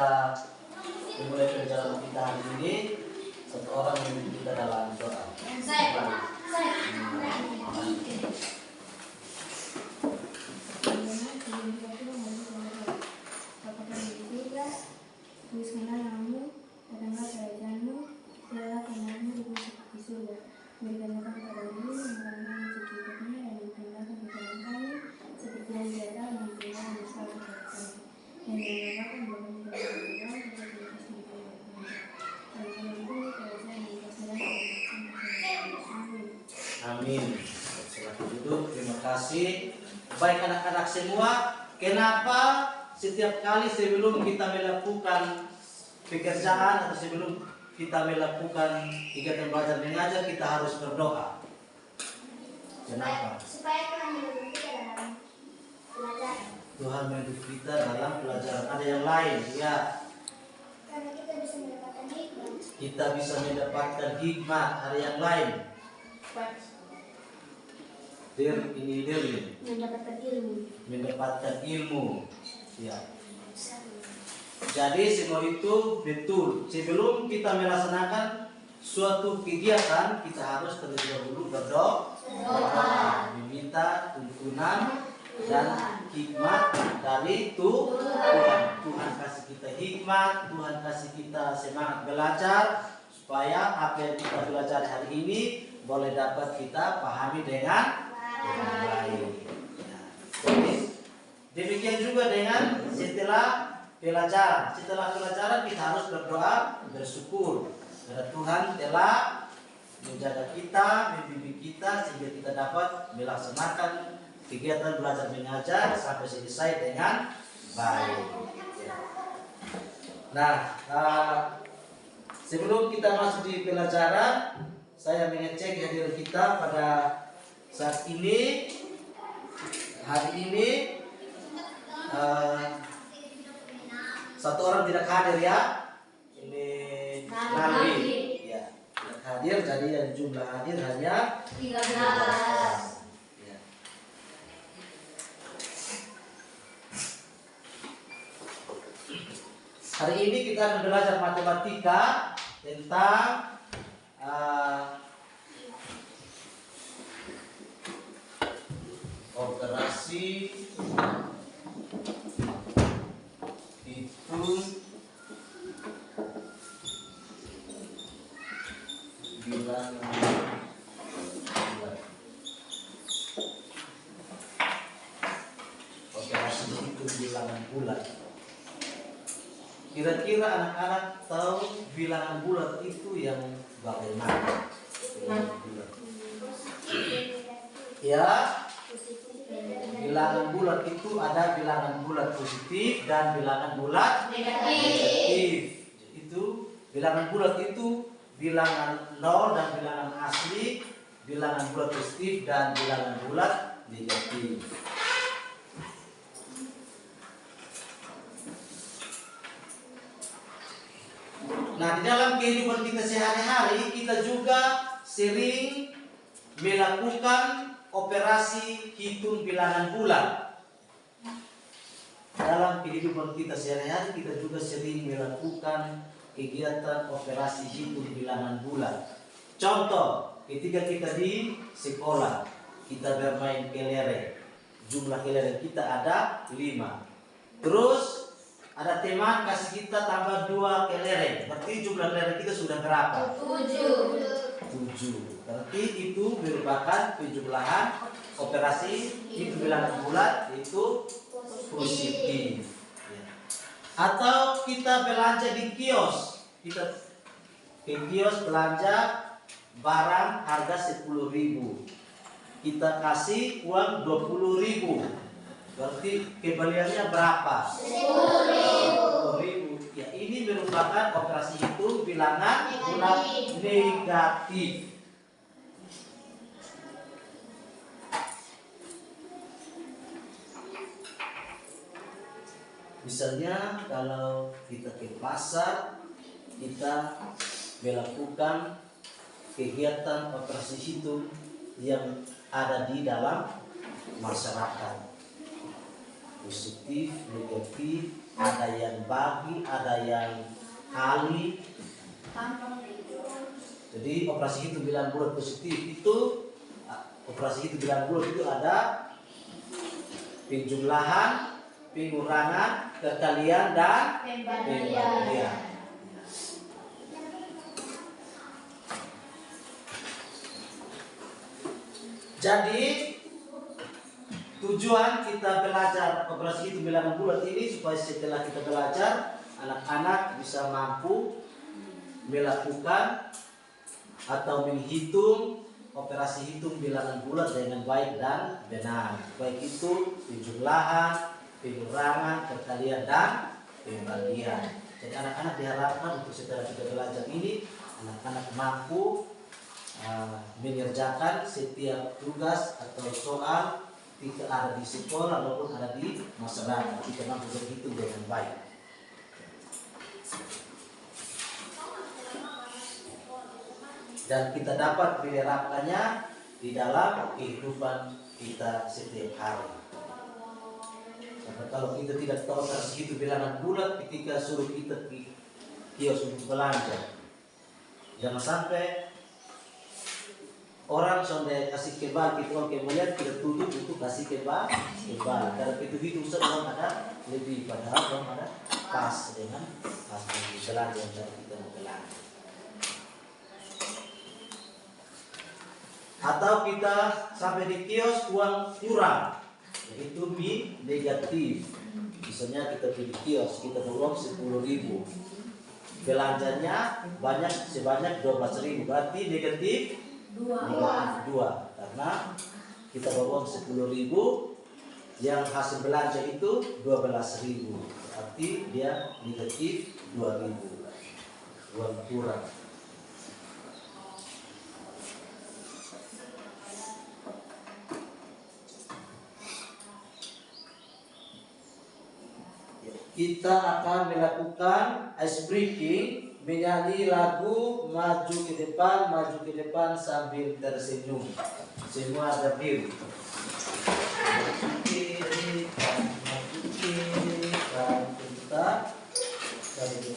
kita memulai perjalanan kita hari ini, satu orang memimpin kita dalam doa. Tuliskanlah namamu, datanglah kerajaanmu, segala kehendakmu di bumi seperti surga. Berikanlah kepada kami yang kami secukupnya, dan ampunilah kesalahan kami, seperti yang kita mengampuni yang bersalah kepada kami. Dan jangan lupakan bahwa kami dalam pergumulan, tetapi bebas dari Tuhan. Dan kami kerajaan dan kemuliaan Amin. Amin. Silakan duduk. Terima kasih. Baik anak-anak semua, kenapa setiap kali sebelum kita melakukan pekerjaan atau sebelum kita melakukan kegiatan belajar mengajar kita harus berdoa? Kenapa? Supaya Tuhan mendukung kita dalam pelajaran. Tuhan mendukung kita dalam pelajaran. Ada yang lain, ya. Karena kita bisa mendapatkan hikmah. Kita bisa mendapatkan hikmat. Ada yang lain. Mendapatkan ilmu. Mendapatkan ilmu. Ya. Jadi semua itu betul. Sebelum kita melaksanakan suatu kegiatan, kita harus terlebih dahulu berdoa, meminta tuntunan dan hikmat dari Tuhan. Tuhan kasih kita hikmat, Tuhan kasih kita semangat belajar supaya apa yang kita belajar hari ini boleh dapat kita pahami dengan baik. Jadi demikian juga dengan setelah pelajaran. Setelah pelajaran kita harus berdoa, bersyukur karena Tuhan telah menjaga kita, membimbing kita sehingga kita dapat melaksanakan kegiatan belajar mengajar sampai selesai dengan baik. Nah, sebelum kita masuk di pelajaran, saya mengecek hadirin kita pada saat ini. Hari ini satu orang tidak hadir ya. Ini Nabi ya, tidak hadir, jadi yang jumlah hadir hanya 13. Ya. Hari ini kita akan belajar matematika tentang operasi itu bilangan bulat. Operasi itu bilangan bulat. Kira-kira anak-anak tahu bilangan bulat itu yang bagaimana? Bilangan bulat. Ya. Bilangan bulat itu ada bilangan bulat positif dan bilangan bulat negatif. Itu bilangan bulat itu bilangan 0 dan bilangan asli, bilangan bulat positif dan bilangan bulat negatif. Nah, di dalam kehidupan kita sehari-hari kita juga sering melakukan operasi hitung bilangan bulat. Dalam kehidupan kita sehari-hari kita juga sering melakukan kegiatan operasi hitung bilangan bulat. Contoh, ketika kita di sekolah, kita bermain kelereng. Jumlah kelereng kita ada 5. Terus ada teman kasih kita tambah 2 kelereng. Berarti jumlah kelereng kita sudah berapa? 7. Berarti itu merupakan penjumlahan operasi hitung bilangan bulat itu positif. Ya. Atau kita belanja di kios, kita ke kios belanja barang harga 10.000, kita kasih uang 20.000, berarti kembaliannya berapa? 10.000. Ya, ini merupakan operasi hitung bilangan bulat negatif. Misalnya kalau kita ke pasar, kita melakukan kegiatan operasi hitung yang ada di dalam masyarakat. positif, negatif, ada yang bagi, ada yang kali. Jadi operasi hitung bilangan bulat positif itu, operasi hitung bilangan bulat itu ada penjumlahan, pengurangan, kekalian, dan pembagian. Jadi tujuan kita belajar operasi hitung bilangan bulat ini supaya setelah kita belajar, anak-anak bisa mampu melakukan atau menghitung operasi hitung bilangan bulat dengan baik dan benar. Baik itu penjumlahan, pengurangan, perkalian, dan pembagian. Jadi anak-anak diharapkan untuk setelah kita belajar ini, anak-anak mampu mengerjakan setiap tugas atau soal tidak ada di sekolah maupun ada di masyarakat, kita mampu berhitung dengan baik. Dan kita dapat menerapkannya di dalam kehidupan kita setiap hari. Karena kalau kita tidak tahu operasi hitung bilangan bulat ketika suruh kita ke kios untuk belanja, jangan sampai orang sudah kasih kebal, kita orang kemudian kita tutup untuk kasih kebal. Karena itu hitung semua ada lebih, padahal orang ada pas dengan hasil belanja yang dari kita mau belanja. Atau kita sampai di kios uang kurang, yaitu negatif. Misalnya kita pergi kios, kita uang 10.000, belanjanya banyak sebanyak 12.000, berarti negatif 2, karena kita bawa uang 10.000, yang hasil belanja itu 12.000, berarti dia negatif 2.000, uang kurang. Kita akan melakukan ice breaking, menyanyi lagu maju ke depan sambil tersenyum. Semua berdiri. Maju ke depan, kita sambil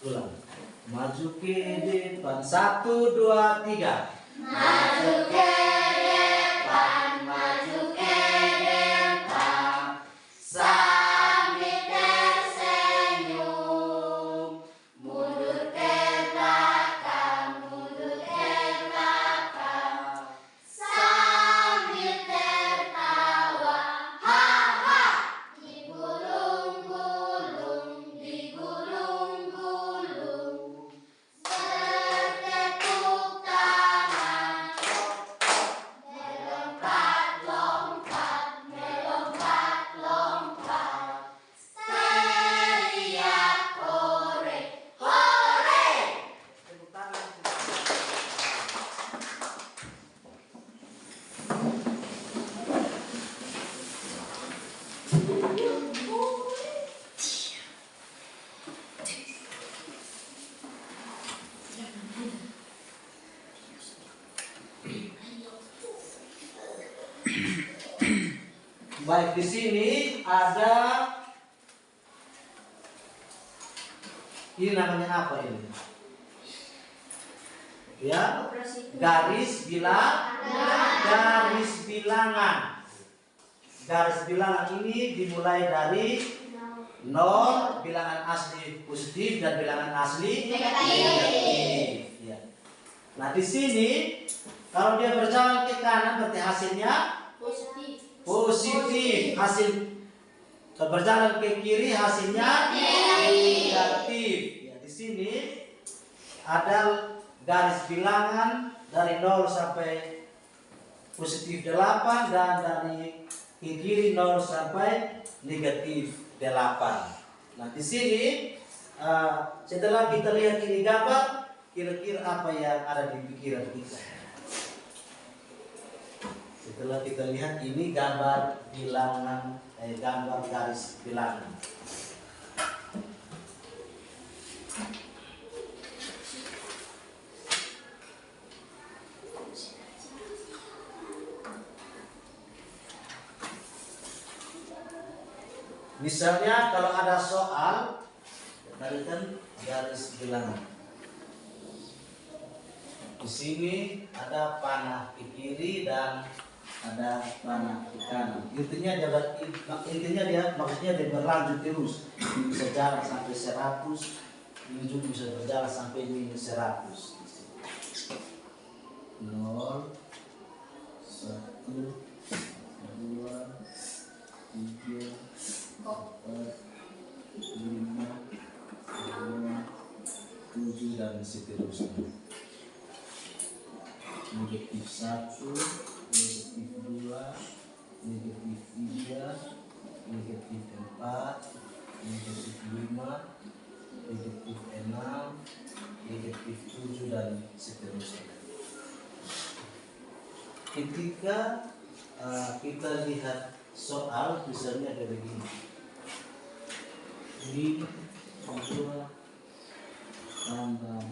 ulang. Maju ke depan, 1, 2, 3. Maju ke depan, maju ke depan, sambil tersenyum. Mundur ke belakang, sambil tertawa. Ha ha, digulung-gulung, digulung-gulung. Bertepuk Baik, di sini ada ini namanya apa ini? Ya, garis bilangan. Garis bilangan ini dimulai dari 0, bilangan asli positif dan bilangan asli negatif. Ya. Nah, di sini kalau dia berjalan ke kanan berarti hasilnya positif. Hasil berjalan ke kiri hasilnya negatif. Ya, di sini ada garis bilangan dari 0 sampai positif 8 dan dari ke kiri 0 sampai negatif 8. Nah, di sini setelah kita lihat ini gambar, kira-kira apa yang ada di pikiran kita? Setelah kita lihat ini gambar bilangan, gambar garis bilangan. Misalnya kalau ada soal, tadi kan garis bilangan. Di sini ada panah ke kiri dan ada panah ke kanan. Intinya dia maksudnya dia berlanjut terus. Ini bisa jalan sampai 100, ini juga bisa berjalan sampai minus 100. 0, 1, 2, 3, 4, 5, 6, 7 dan seterusnya. Negatif 1, negatif 2, negatif 3, negatif 4, negatif 5, negatif 6, negatif 7 dan seterusnya. Ketika kita lihat soal misalnya ada begini, ini 2 tambah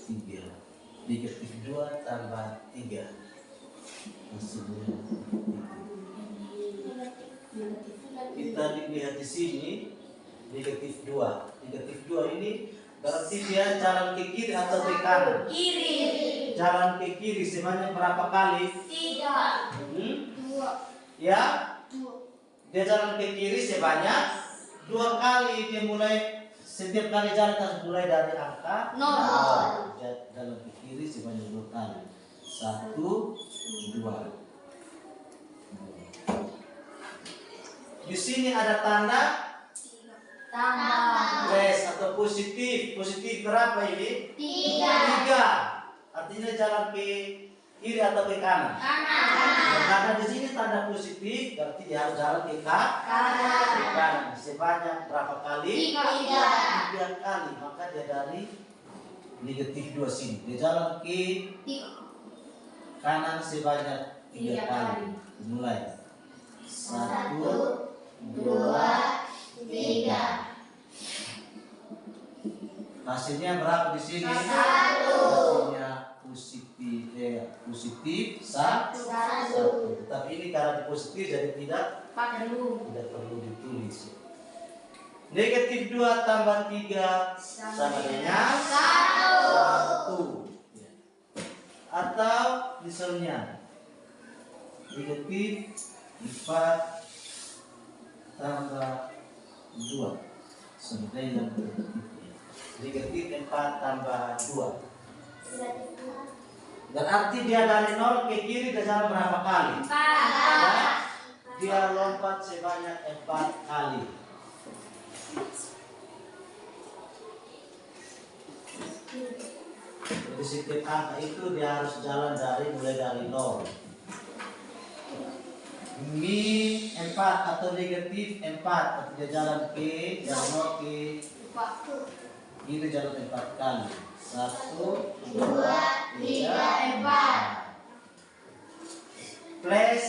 3, negatif 2 tambah 3, hasilnya kita lihat di sini negatif 2. Negatif 2 ini berarti dia jalan ke kiri atau ke kanan? Kiri. Jalan ke kiri sebanyak berapa kali? 3. 2. Ya? 2. Dia jalan ke kiri sebanyak 2 kali. Dia mulai setiap kali jalan harus mulai dari angka 0. Jalan ke kiri sebanyak 2 kali. 1, 2. Di sini ada tanda Tambah. plus atau positif. Positif berapa ini? 3. 3. Artinya jalan ke kiri atau ke kanan? Kanan. Karena di sini tanda positif, berarti dia harus jalan ke kanan. Sebanyak berapa kali? 3 kali. Maka dia dari negatif 2 sini. Dia jalan ke kanan sebanyak 3 kali. Mulai 1, 2, 3. hasilnya berapa di sini? 1. Hasilnya positif 1. Tetapi ini karena positif jadi tidak perlu ditulis. Negatif 2 tambah 3 sama dengan 1. Atau misalnya negatif 4 tambah 2 sama dengan negatif 4 tambah 2. Berarti dia dari 0 ke kiri dia jalan berapa kali? 4. Ya, dia lompat sebanyak 4 kali. Jadi setiap angka itu dia harus jalan mulai dari 0. Min 4 atau negatif 4 atau dia jalan ke dari 0 ke kiri jalan 4 kali. 1, 2, 3, 4. Plus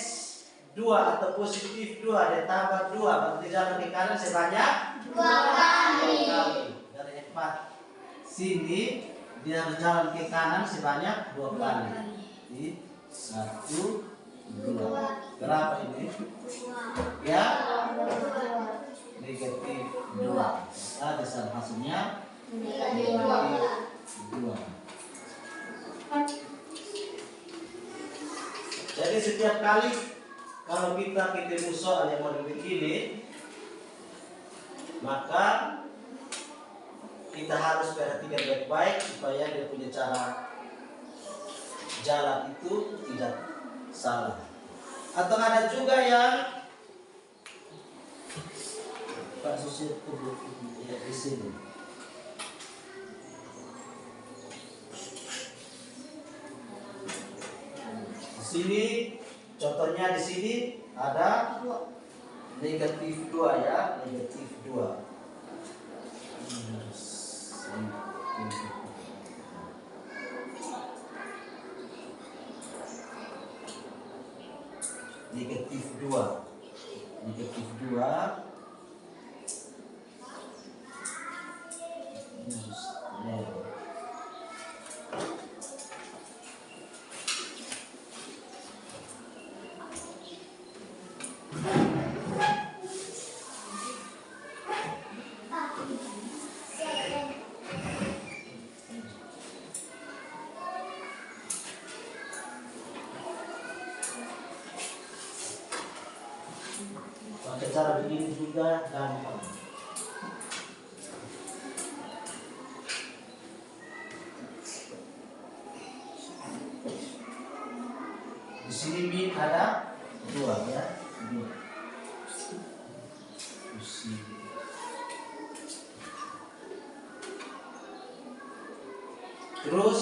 2 atau positif 2 dia tambah 2 berarti jalan ke kanan sebanyak 2 kali. Dari 4 sini dia harus jalan ke kanan sebanyak 2 kali. Jadi 1, 2, 2. Berapa ini? Ya, negatif 2. Ada hasilnya negatif 2. Jadi setiap kali kalau kita ketemu soal yang model begini, maka kita harus perhatikan baik-baik supaya dia punya cara jalan itu tidak salah. Atau ada juga yang Pak Susi ya, di sini. Di sini contohnya di sini ada negatif 2 ya, negatif 2. Negatif 2. Negatif 2. Pakai cara begini juga gampang. Di sini min ada 2 ya. 2. Terus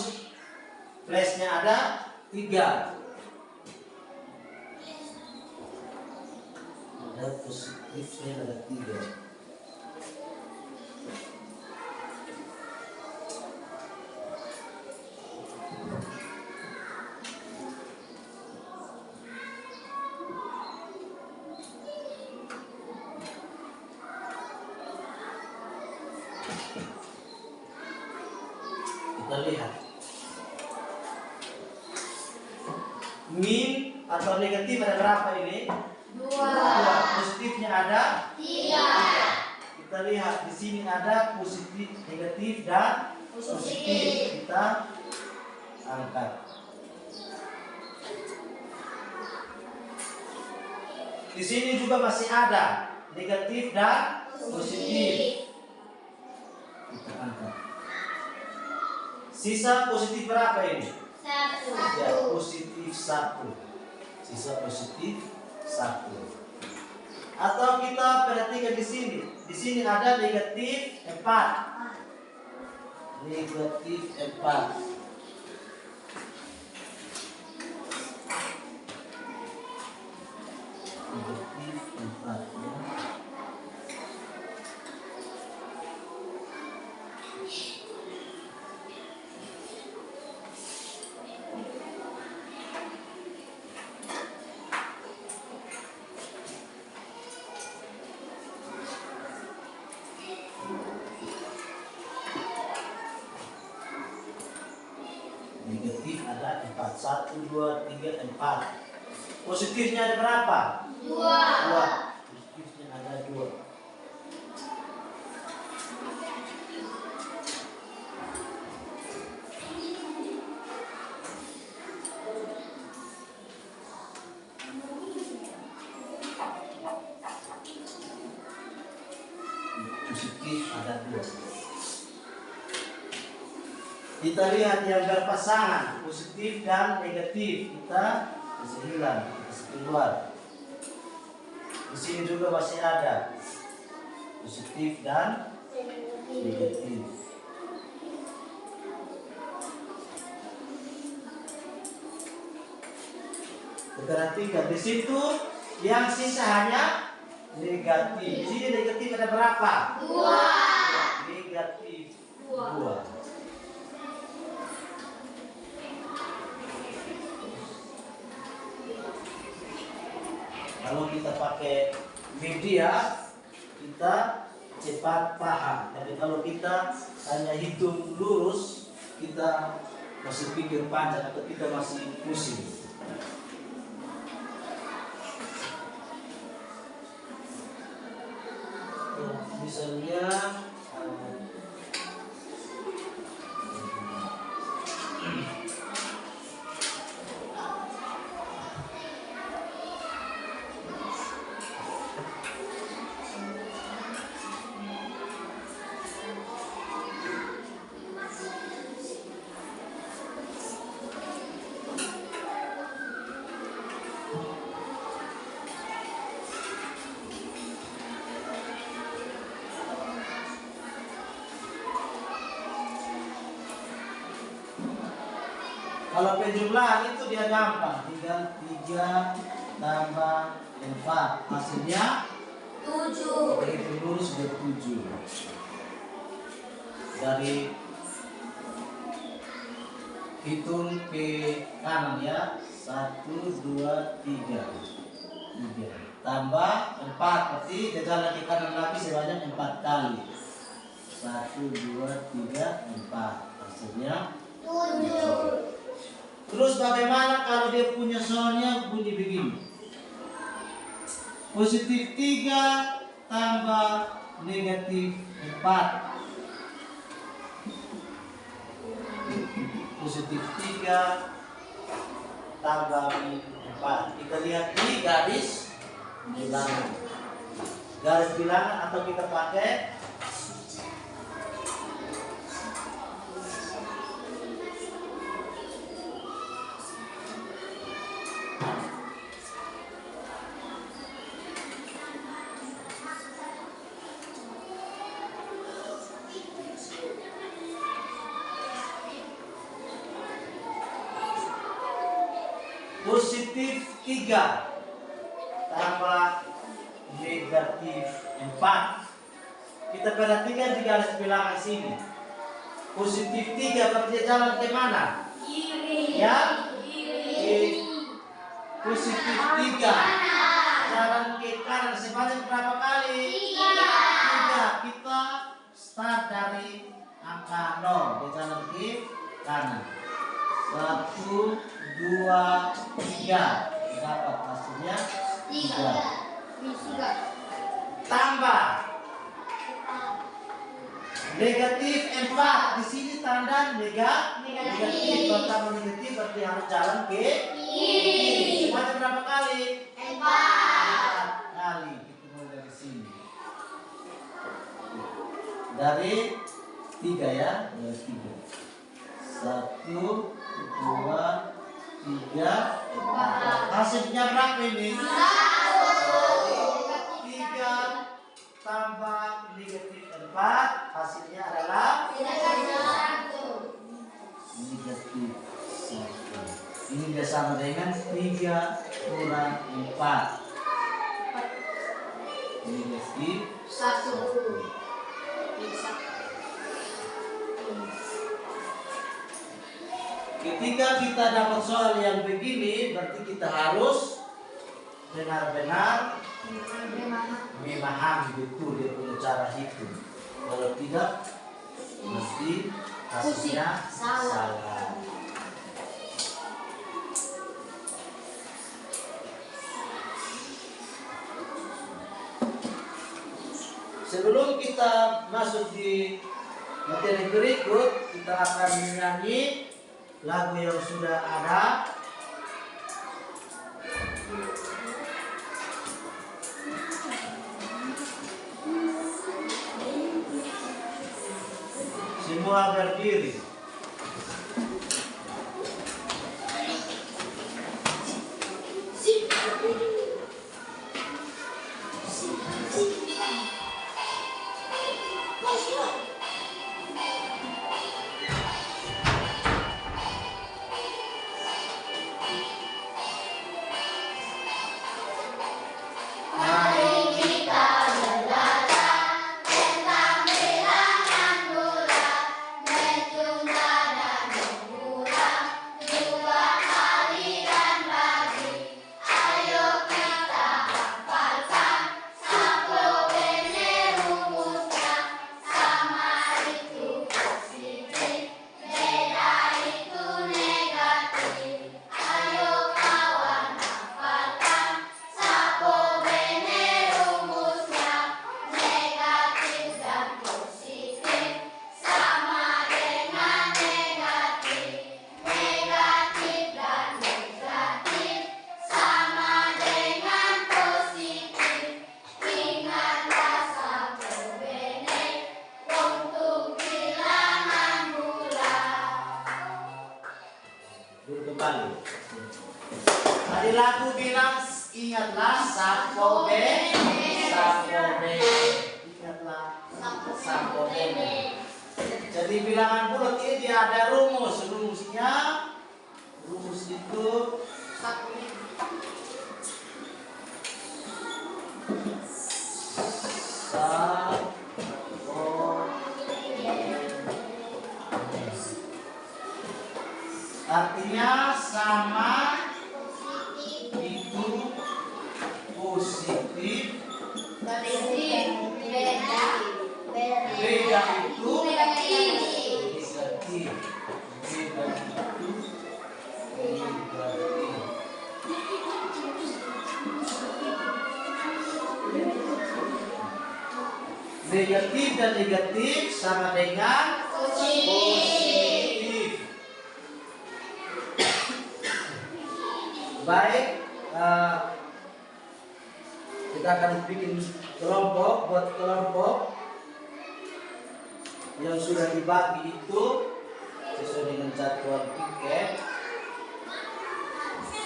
flashnya ada 3. Ada positifnya ada 3. Kita lihat min atau negatif ada berapa ini? 2. Positifnya ada 3. Kita lihat di sini ada positif, negatif dan positif. Kita angkat. Di sini juga masih ada negatif dan positif. Kita angkat. Sisa positif berapa ini? 1. Ya, positif 1. Sisa positif 1. Atau kita perhatikan di sini. Di sini ada negatif 4. Negatif 4. Negatif 4 ya. Negatif ada 4. 1, 2, 3, 4. Positifnya ada berapa? 2. 2. Positifnya ada 2. Positif ada 2. Kita lihat yang berpasangan positif dan negatif, kita bisa hilang, kita bisa keluar. Di sini juga masih ada positif dan negatif. Perhatikan di situ yang sisa hanya negatif. Di sini negatif ada berapa? 2. Negatif 2. Kalau kita pakai media, kita cepat paham. Tapi kalau kita hanya hitung lurus, kita masih pikir panjang atau kita masih pusing. misalnya kalau penjumlahan itu dia gampang, tinggal 3 tambah 4 hasilnya 7. begitu lurus sudah 7. Dari hitung ke kanan ya, 1, 2, 3 tambah 4, berarti dia jalan ke kanan lagi sebanyak 4 kali. 1, 2, 3, 4 hasilnya 7. Terus bagaimana kalau dia punya soalnya bunyi begini? Positif 3 tambah negatif 4. Positif 3 tambah 4. Kita lihat di garis bilangan. Garis bilangan atau kita pakai positif 3 tambah negatif 4. Kita perhatikan di garis bilangan sini. Positif 3 berarti dia jalan ke mana? Kiri. Ya? Kiri. Positif 3 jalan ke kanan sebanyak berapa kali? 3. Kita start dari angka 0. Dia jalan ke kanan. 1, 2, 3. Dapat hasilnya 3. Tambah negatif 4. Di sini tanda negatif. Kalau tambah negatif berarti harus jalan ke kiri. Sebanyak berapa kali? 4 kali. Kita mulai dari sini. Dari 3 ya. Dari 3. 1, 2, 3, 4. Hasilnya berapa ini? 3 tambah negatif 4. Hasilnya adalah negatif 1. Ini dia sama dengan 3 kurang 4. Negatif 1. Ketika kita dapat soal yang begini, berarti kita harus benar-benar memahami betul dia punya cara hitung. Kalau tidak, mesti hasilnya salah. Sebelum kita masuk di materi berikut, kita akan menyanyi lagu yang sudah ada. Semua berdiri. Tentang bilangan bulan, kali. Tadi lagu bilang ingatlah sapo bene. Ingatlah sapo bene. Jadi bilangan bulat ini dia ada rumus. Rumus itu artinya sama itu positif, beda itu negatif. Negatif dan negatif sama dengan positif. Baik, kita akan bikin kelompok. Buat kelompok yang sudah dibagi itu sesuai dengan jadwal piket.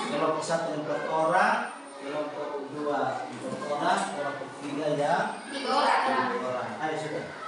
Kelompok 1 4 orang, kelompok 2 4 orang, kelompok 3 ya 3 orang. Ayo sudah.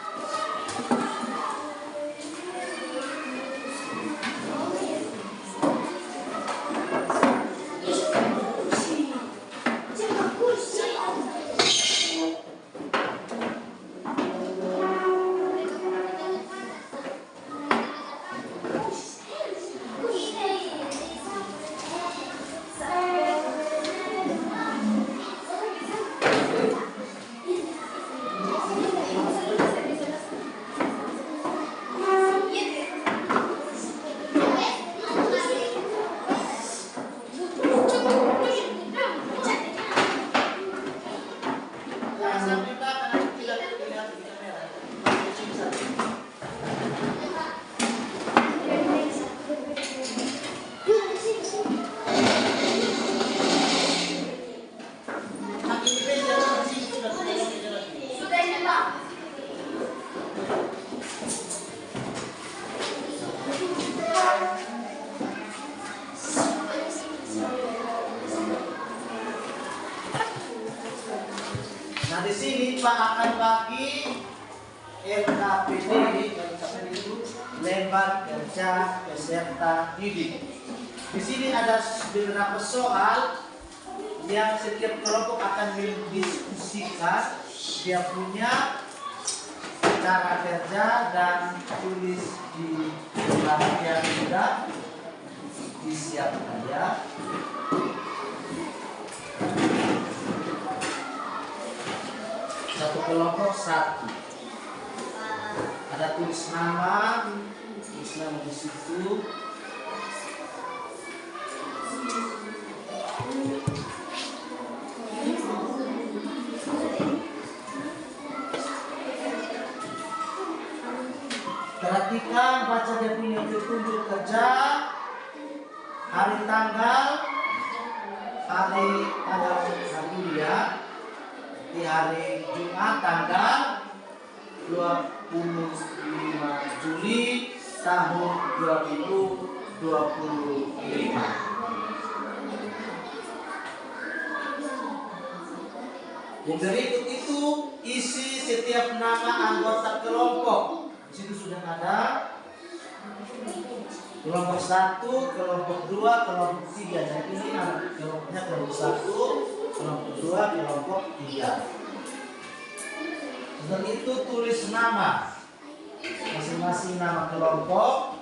Nah di sini Pak akan bagi LKPD itu lembar kerja peserta didik. Di sini ada beberapa soal yang setiap kelompok akan mendiskusikan dia punya cara kerja dan tulis di lembar yang sudah disiapkan ya. Satu kelompok 1 ada tulis nama di situ. Perhatikan, baca dia punya petunjuk kerja, hari tanggal ya. Di hari Jumat tanggal 25 Juli tahun 2025. Yang berikut itu isi setiap nama anggota kelompok. Di situ sudah ada kelompok 1, kelompok 2, kelompok 3. Jadi ini kelompoknya kelompok 1, kelompok 2, kelompok 3. Dan itu tulis nama masing-masing nama kelompok.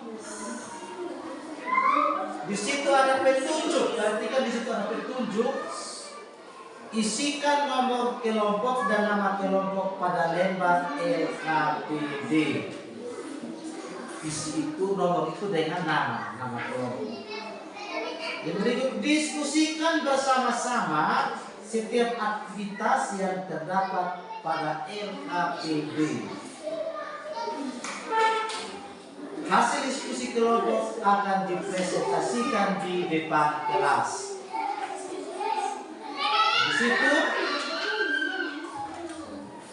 Di situ ada petunjuk. Perhatikan di situ ada petunjuk. Isikan nomor kelompok dan nama kelompok pada lembar LKPD. Isi itu nomor itu dengan nama kelompok. Yang berikut, diskusikan bersama-sama setiap aktivitas yang terdapat pada LKPD. Hasil diskusi kelompok akan dipresentasikan di depan kelas. Di situ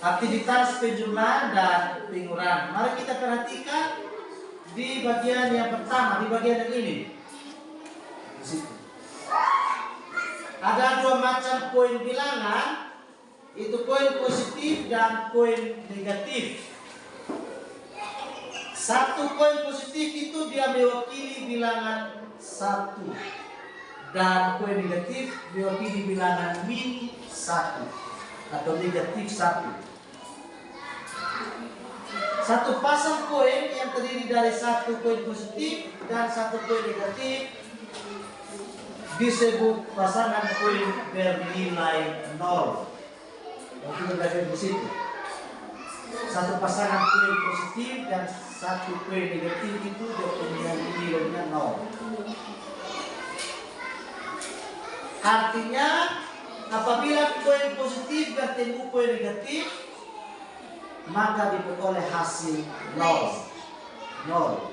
aktivitas penjumlahan dan penguraian. Mari kita perhatikan di bagian yang pertama, di bagian yang ini. Ada dua macam poin bilangan, itu poin positif dan poin negatif. Satu poin positif itu dia mewakili bilangan 1 dan poin negatif mewakili bilangan min 1 atau negatif 1. Satu pasang poin yang terdiri dari satu poin positif dan satu poin negatif disebut pasangan poin bernilai 0. Mungkin belajar di situ. Satu pasangan poin positif dan satu poin negatif itu nilainya 0. Artinya apabila poin positif bertemu poin negatif, maka diperoleh hasil 0.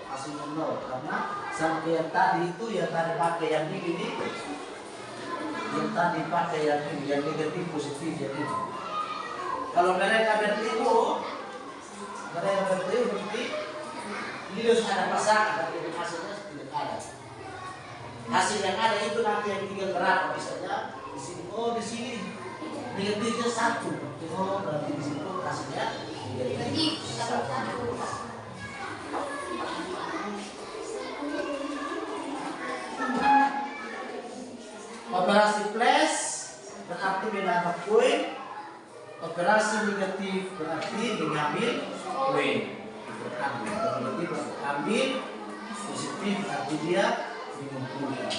Hasilnya 0 karena sampai yang tadi itu yang tadi pakai yang ini, yang tadi pakai yang ini, yang negatif positif yang ini. Kalau mereka bertemu berarti ini harus ada pasangan, tapi hasilnya tidak ada. Hasil yang ada itu nanti yang tinggal berapa, misalnya di sini, di sini negatifnya 1, berarti di situ hasilnya negatif 1. Operasi plus berarti menambah poin. Operasi negatif berarti mengambil poin. Negatif ambil, positif berarti dia mengumpulkan.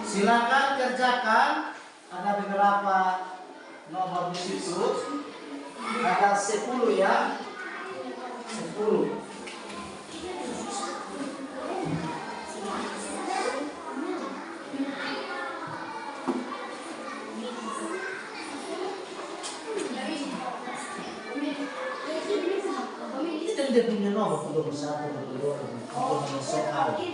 Silakan kerjakan. Ada beberapa nomor di situ. Ada 10 ya. 10. Dia punya nomor 21, 22, untuk soal. 3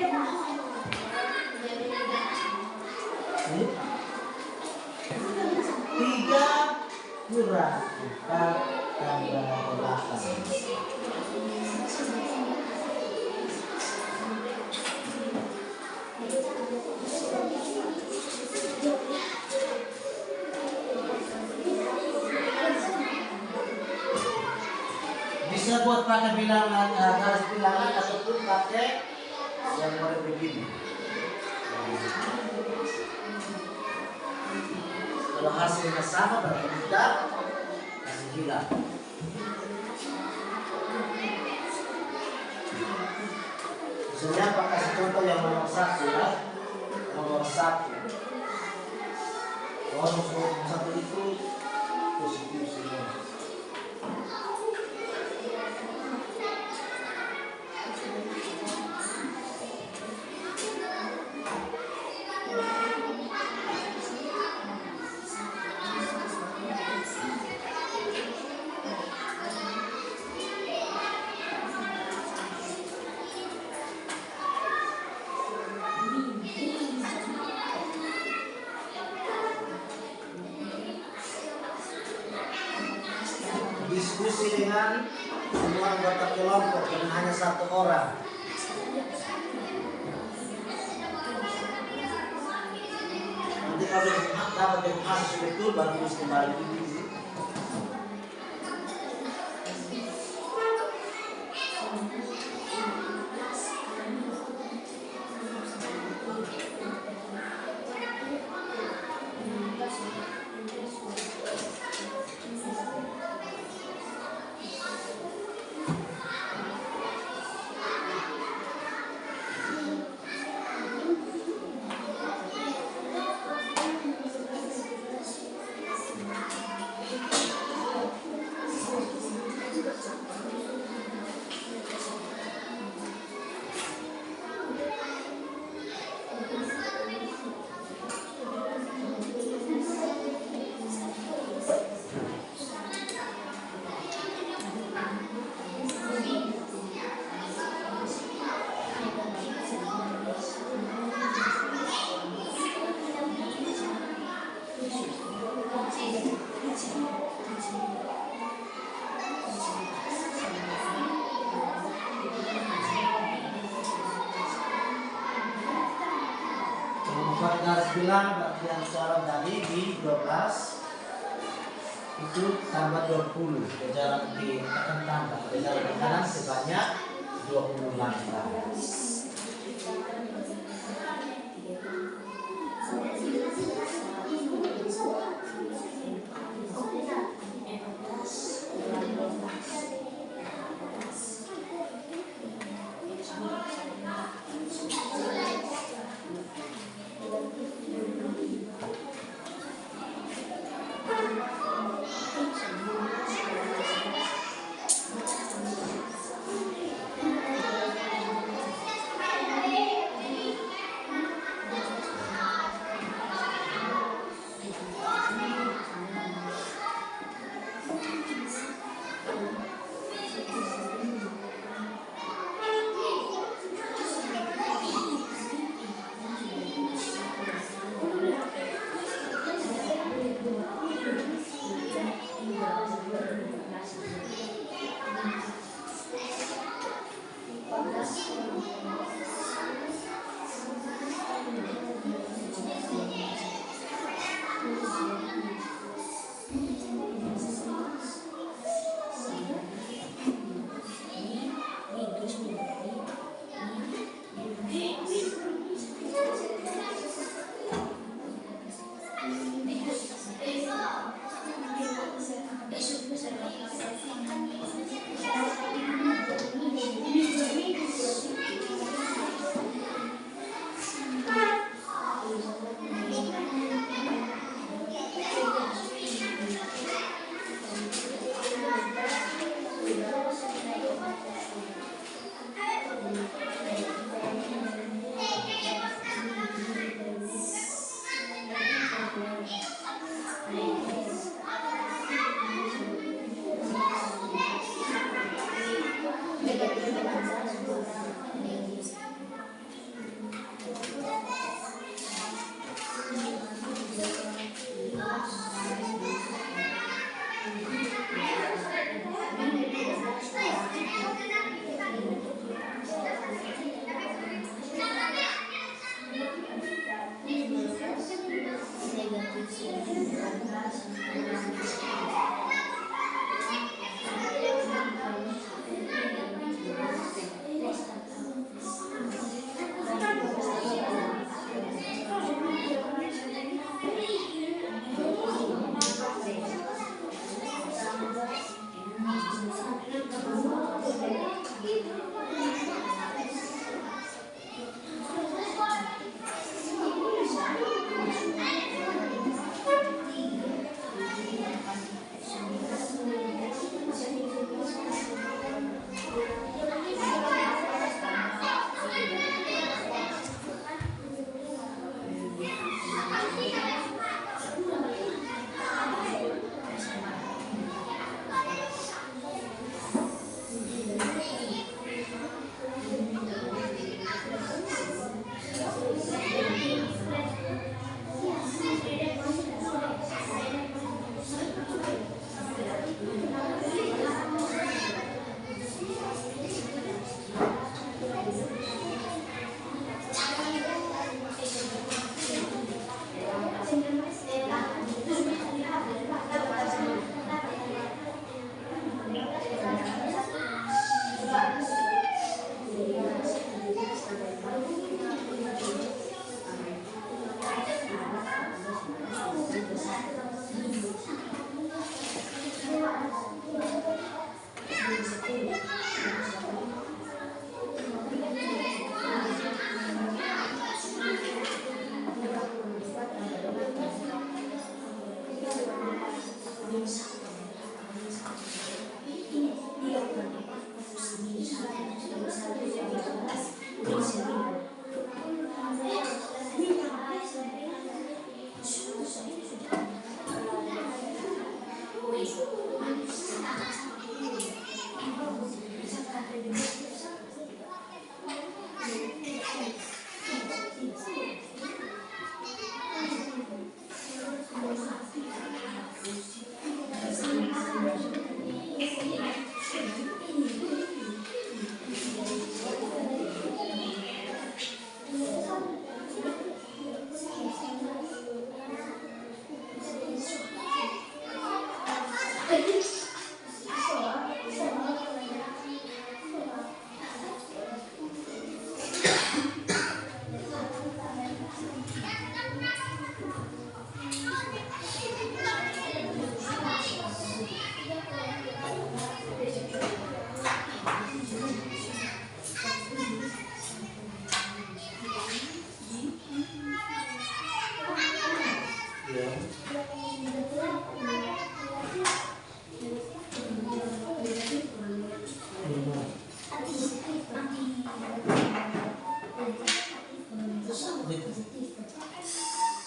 kurang 4 tambah 8. Bisa buat pakai bilangan, garis bilangan ataupun pakai yang model begini. Kalau hasilnya sama berarti kita kasih hilang. Misalnya pakai contoh yang nomor 1 ya, nomor 1. Nomor 1 itu positif semua. Diskusi dengan semua anggota kelompok, dan hanya 1 orang. Nanti kalau dapat informasi betul baru harus kembali ke sini. bilang bagian soal tadi di 12 itu tambah 20 berjalan di tekan tambah berjalan ke kanan sebanyak 20 langkah.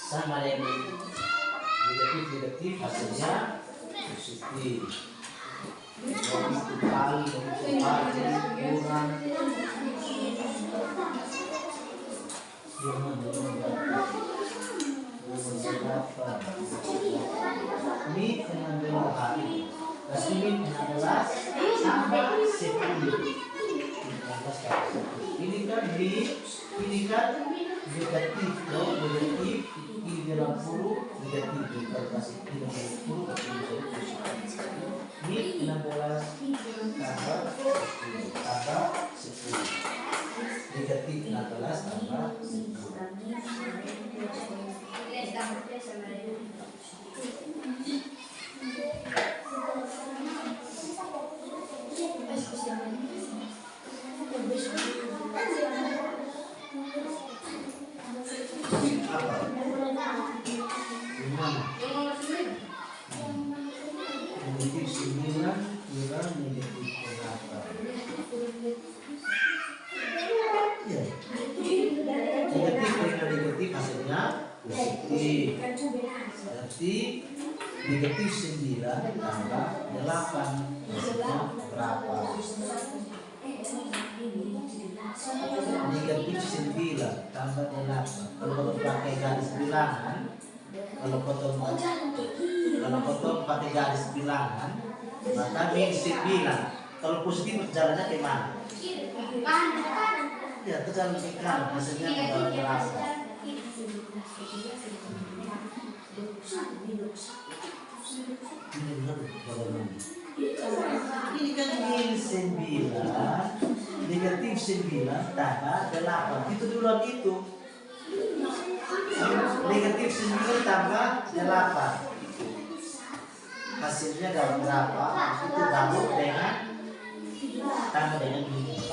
Sama yang negatif hasilnya positif. Begitu kali kurang. Ini 16 hari. Ini 16 tambah 10. Ini kan negatif, negatif 30 negatif kalau kasih 30 ini 16 tambah 10 negatif 16 tambah 10 negatif hasilnya positif. Berarti negatif 9 tambah 8 hasilnya berapa? Negatif 9 tambah 8. Kalau pakai garis bilangan, kalau potong pakai garis bilangan, maka min 9. Kalau positif jalannya ke mana? Ya, ke jalan ke kanan, hasilnya berapa? Ini kan min 9 negatif 9 tambah 8. Itu duluan itu. Negatif 9 tambah 8. Hasilnya dalam berapa? Itu kamu dengan tambah dengan min 4.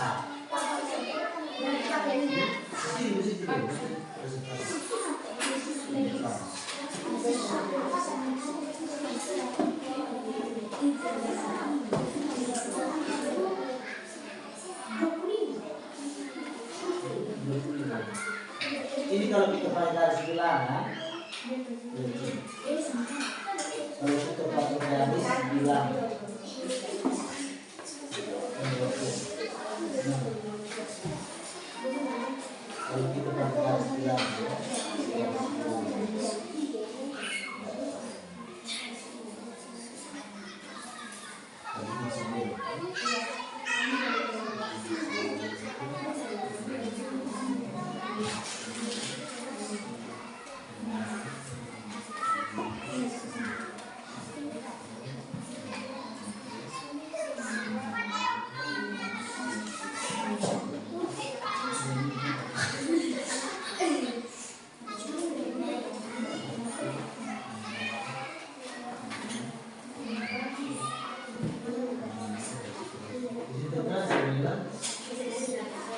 Ini kalau kita pakai garis bilangan, kalau kita pakai garis bilangan, kalau kita pakai garis bilangan,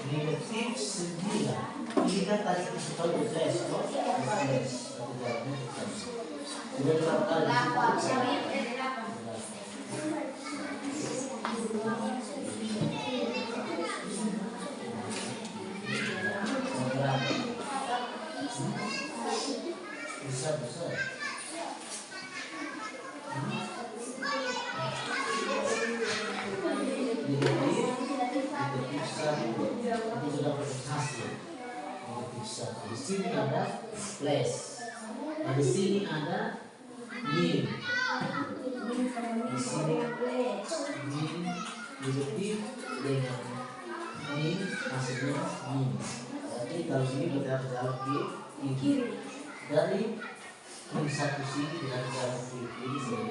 negatif 9. Ini kan tadi kita tahu tes, sudah berapa kali? Besar. Di sini ada plus, di sini ada min, di sini min negatif dengan min hasilnya min. Jadi kalau sini berarti jalan ke kiri dari min satu sini dengan jalan ke kiri. Jadi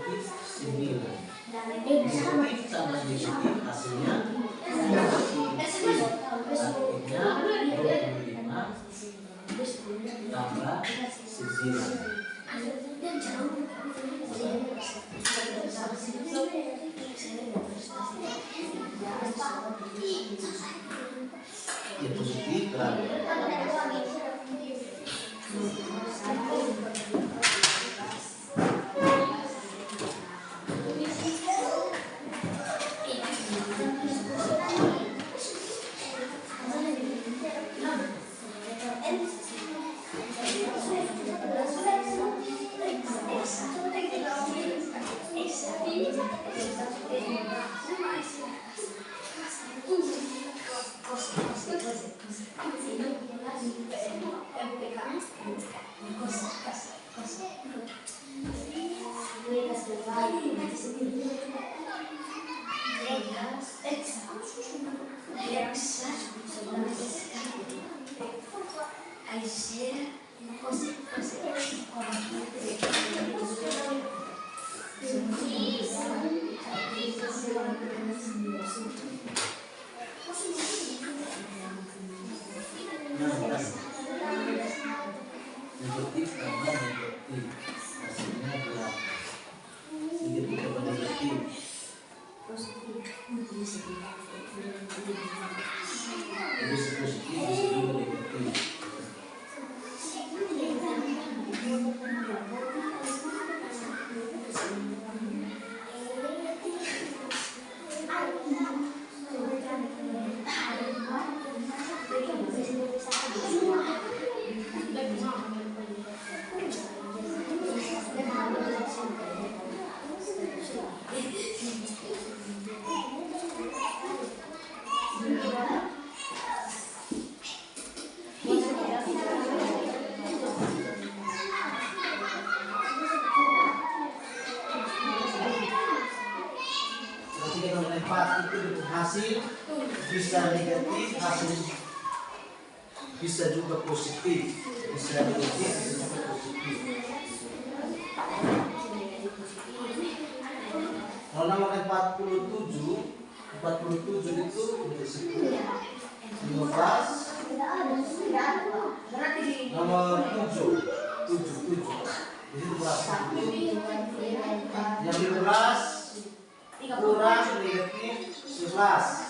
negatif 9. Positif tambah negatif hasilnya positif. Artinya 25 tambah 9. Ya positif berapa? Negatif tambah negatif hasilnya berapa? Negatif tambah negatif bisa positif bisa juga negatif. Itu hasil bisa negatif, hasil bisa juga positif, bisa negatif, bisa juga positif. Kalau nomor 47 itu dari 10, 15, nomor 7 itu berapa? Yang 15 kurang negatif 11.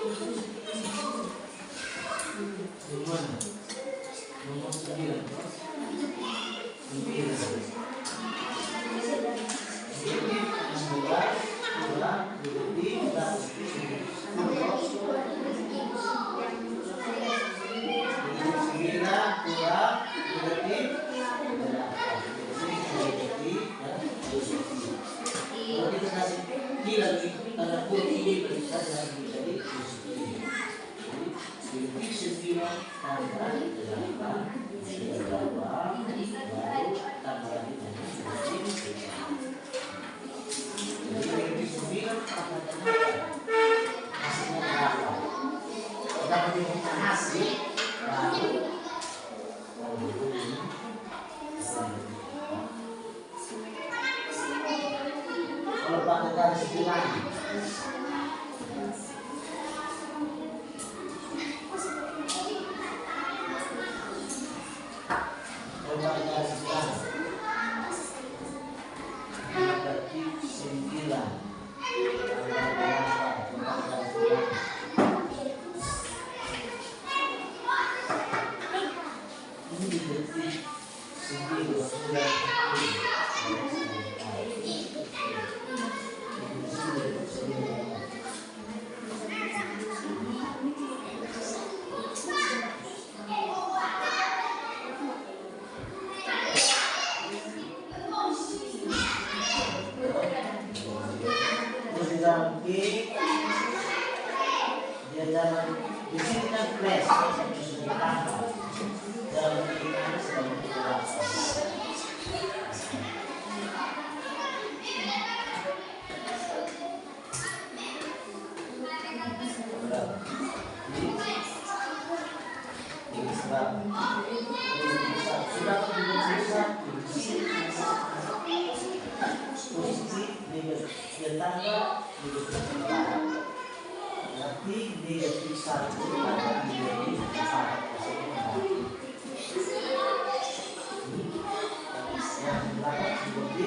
Nomor 9. 9. Kalau pakai garis bilang berarti 9. Ini berarti 9. Dia jangan di sini kan flash dalam pikiran sedang bergerak. Sudah posisi dia tangga nanti negatif 1 pada negatif 4 yang belakang seperti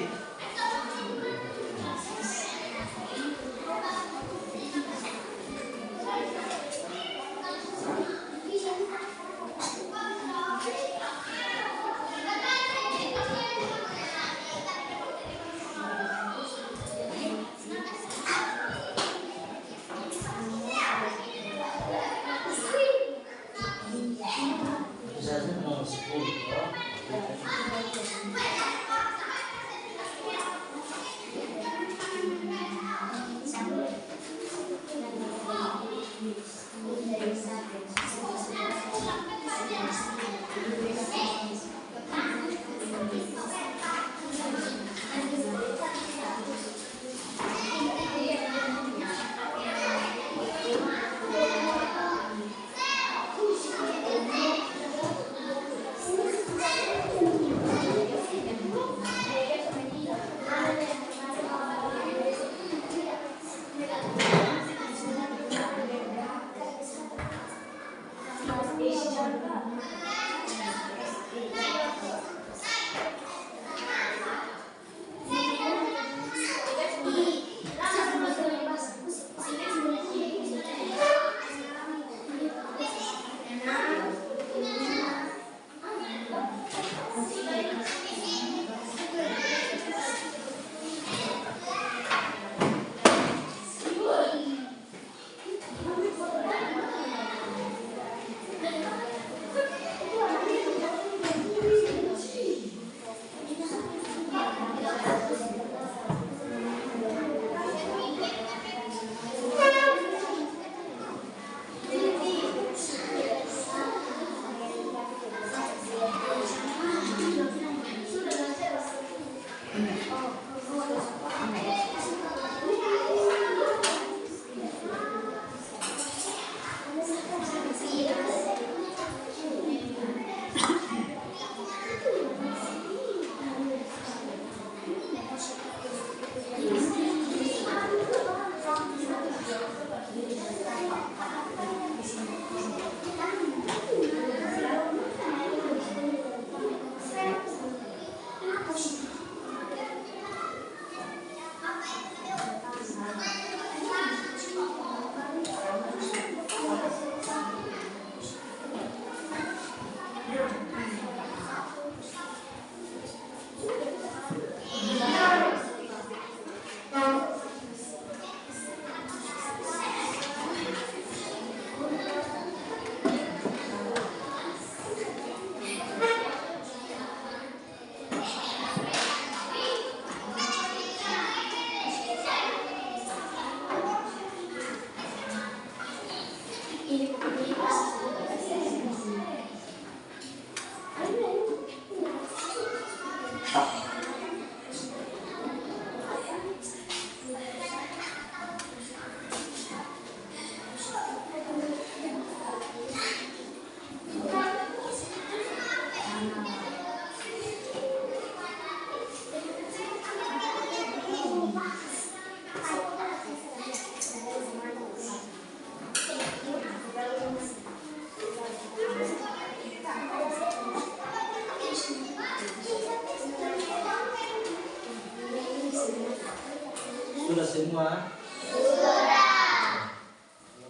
Sudah semua?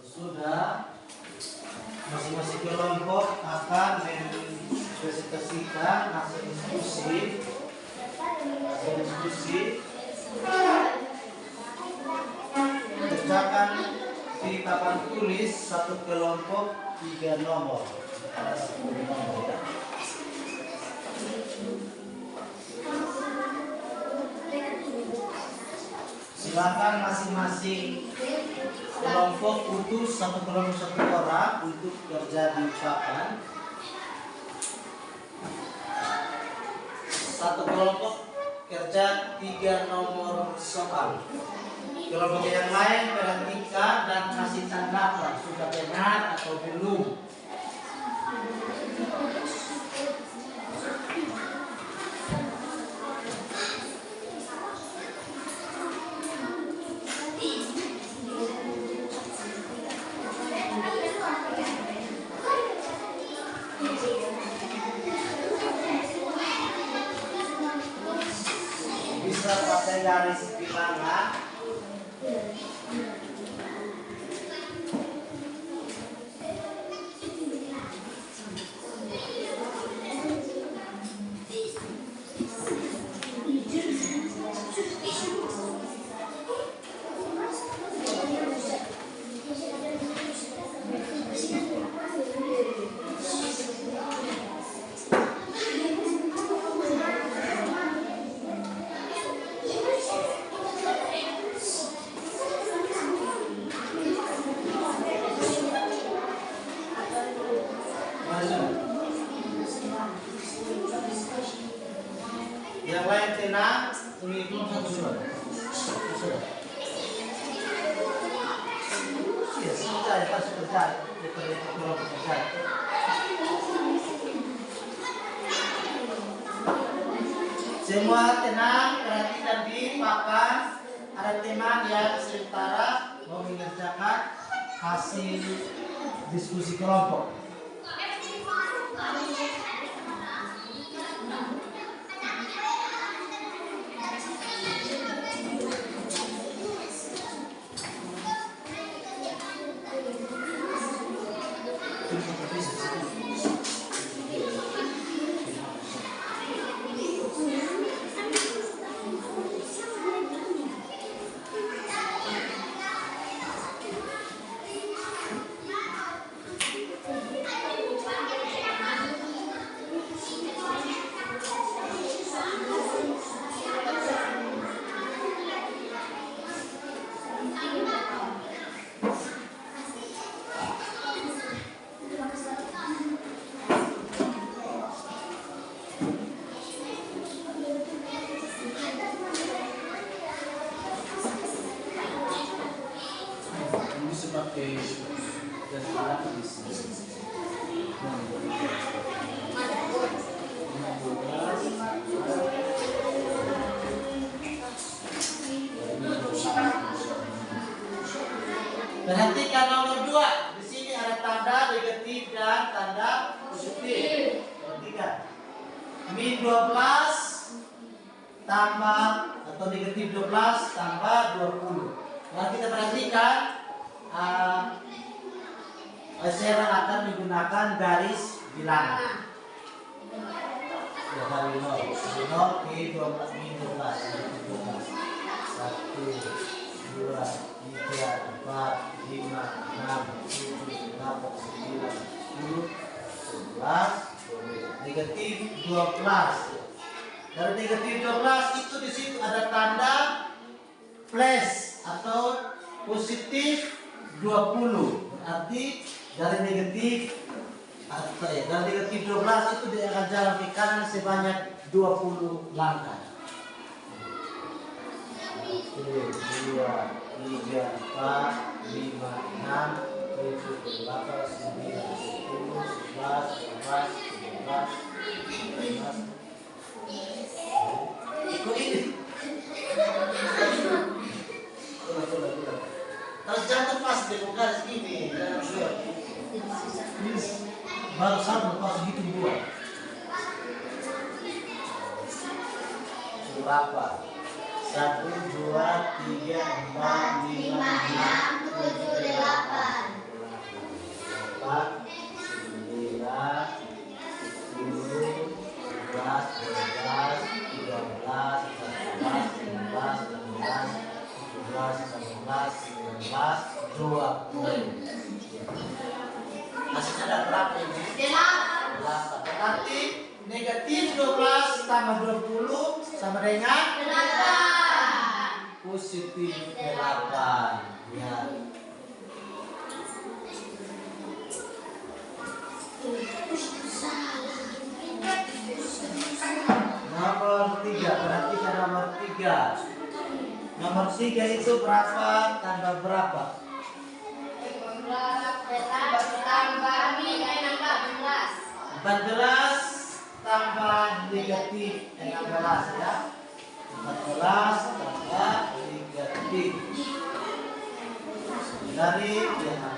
Sudah. Masing-masing kelompok akan mempresentasikan hasil diskusi. Kerjakan di papan tulis satu kelompok 3 nomor. Ada 10 nomor ya. Silakan masing-masing kelompok utus satu kelompok 1 orang untuk kerja di papan. Satu kelompok kerja 3 nomor soal. Kelompok yang lain perhatikan dan kasih tanggapan sudah benar atau belum. Bisa pakai garis bilangan. Yang lain tenang, ini belum satu surat. Ya, selesai, pas selesai. Semua tenang, perhatikan di papan. Ada teman yang sementara mau mengerjakan hasil diskusi kelompok. Pakai dan belakang di sini. Perhatikan nomor 2. Di sini ada tanda negatif dan tanda positif. Perhatikan. Min 12 tambah atau negatif 12 tambah 20. Kalau kita perhatikan, saya akan menggunakan garis bilangan. Ya, dari 0 ke 12 min 12. 1, 2, 3, 4, 5, 6, 7, 8, 9, 10, 11, negatif 12. Dari negatif 12 itu di situ ada tanda plus atau positif 20. Berarti Dari negatif atau ya, dari negatif 12 itu dia akan jalan ke kanan sebanyak 20 langkah. 1, 2, 3, 4, 5, 6, 7, 8, 9, 10, 11, 12, 13, 14. Ikut ini. Kalau jatuh pas di bukan segini, baru satu pas gitu buat. Berapa? 1, 2, 3, 4, 5, 6, 7, 8. 4, 9, 10, 11, 12, 13, 14, 15, 16, 17, 18, 19, 20. Hasilnya ada berapa ini? 8. Berarti negatif 12 tambah 20 sama dengan 8. Positif 8. Ya. Nomor 3, perhatikan nomor 3. Nomor 3 itu berapa tambah berapa? 14 tambah negatif 16 ya. 14 tambah negatif dari ya.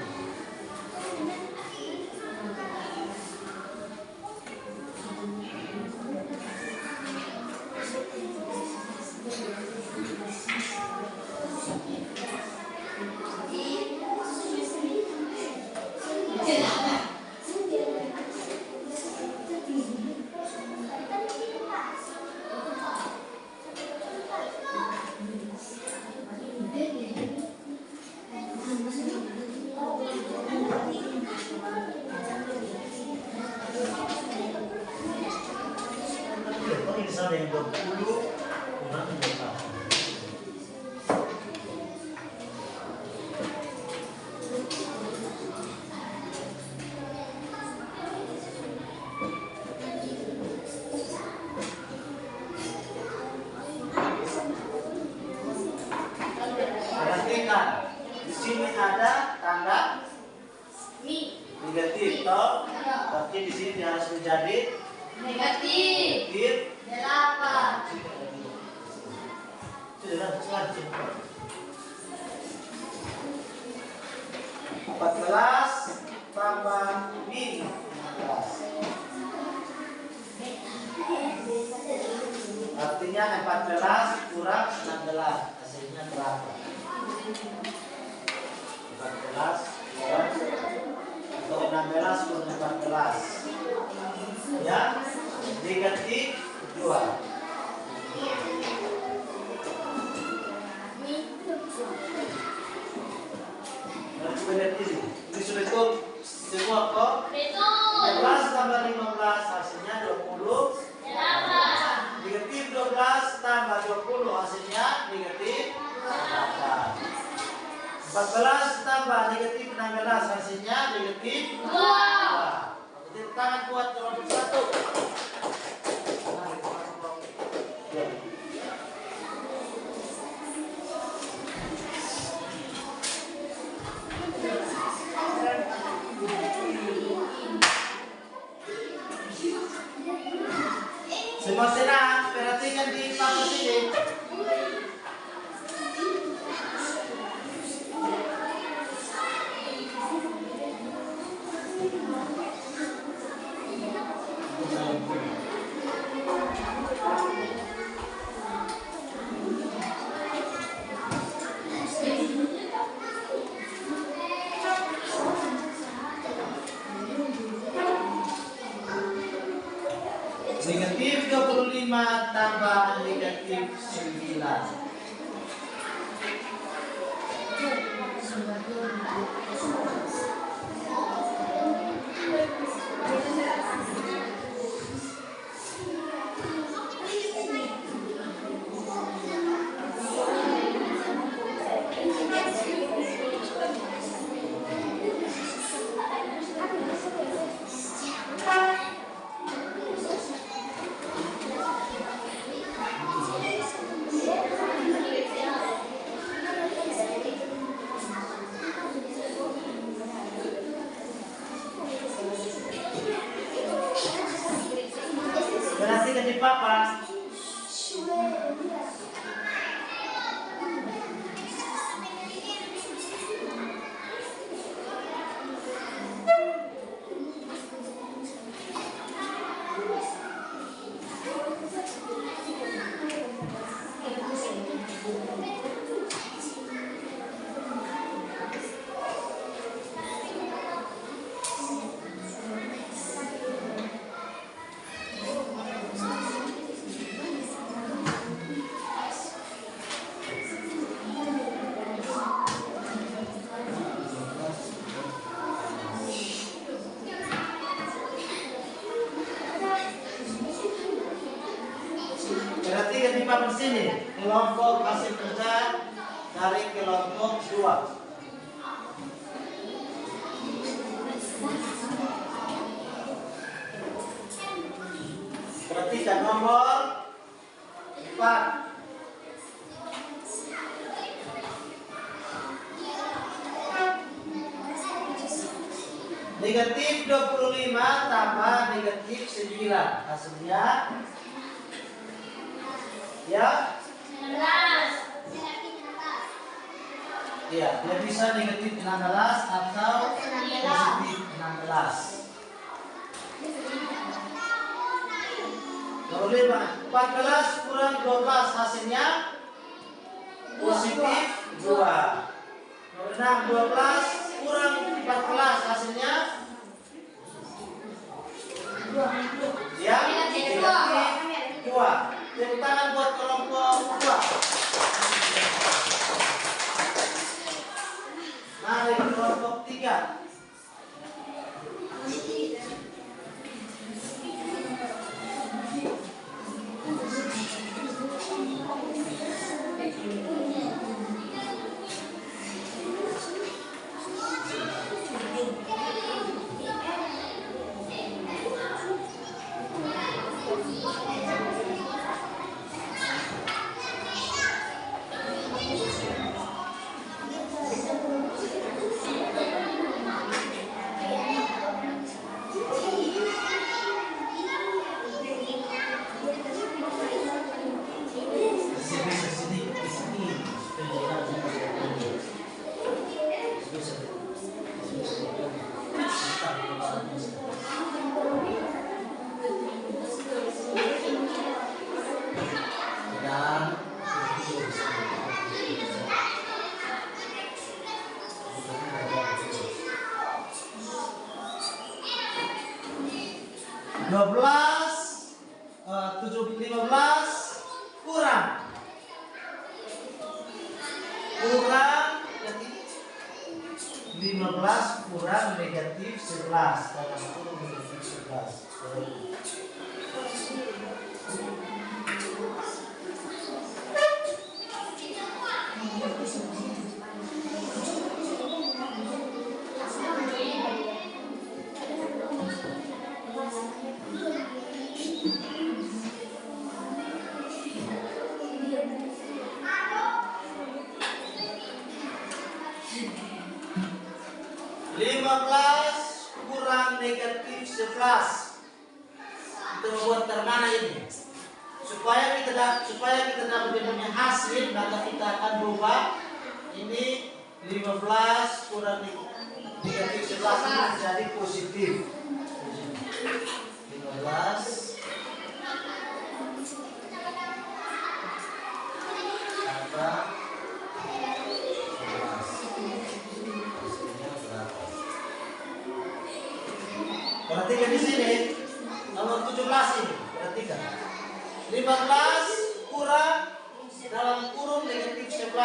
Ada yang 20 kurang berapa? Perhatikan, di sini ada tanda negatif, toh? Tapi di sini harus menjadi negatif 8. Sudah 14 tambah min 15. Artinya 14 kurang 16. Hasilnya berapa? 14 kurang atau 16 kurang 14. Ya, negatif 2. Ini sudah cukup semua kok? 15 tambah 15 hasilnya 20. Negatif 12 tambah 20 hasilnya negatif 8. 14 tambah negatif 16 hasilnya negatif 2. Tepuk tangan kuat kelompok 1. Semua senang, perhatikan di papan sini. Negatif 25 tambah negatif 9. di papan. Berarti yang di papan sini kelompok hasil kerja dari kelompok 2. Perhatikan nomor 4. Negatif 25 tambah negatif 9 hasilnya ya 16. iya, dia bisa negatif 16 atau positif 16. Nomor 5, 14 kurang 12 hasilnya positif 2. Nomor 6, 12 kurang 14 hasilnya ya negatif 2. Tepuk tangan buat kelompok 2. Mari kelompok 3. Kurang 15 kurang negatif 11 dalam kurung negatif 11. 15 kurang negatif 11. Kita membuat termana ini supaya kita dapat punya hasil, maka kita akan berubah ini 15 kurang negatif 11 menjadi positif. 15 tambah perhatikan di sini nomor 17 ini, perhatikan 15 kurang dalam kurung negatif 11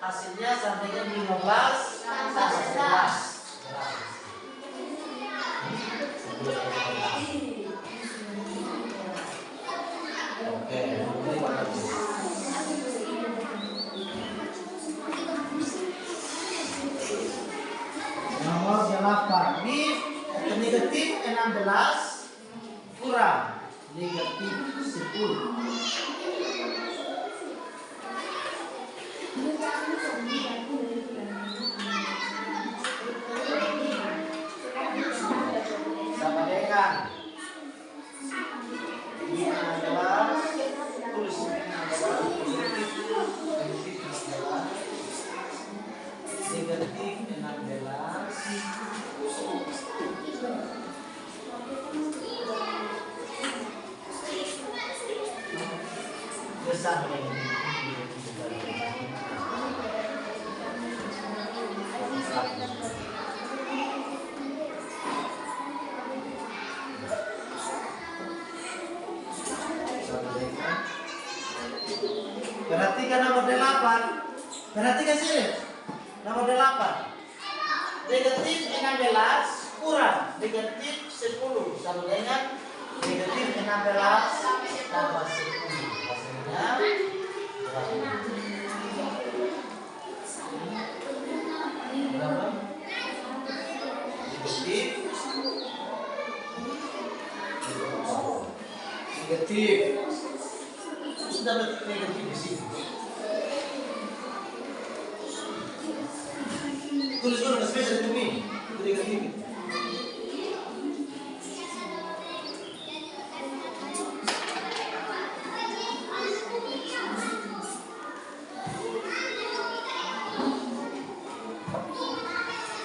hasilnya sama dengan 15 tambah 11. Oke, nomor 8 ini negatif 16 kurang negatif 10. Sama dengan sama yang perhatikan nomor 8. Perhatikan sini. Nomor 8. Negatif 16 kurang negatif 10 sama dengan negatif 16 tambah 10. Hasilnya berapa? Negatif. Sudah negatif di sini. Tulis dulu ke spesial itu ini. Itu negatif.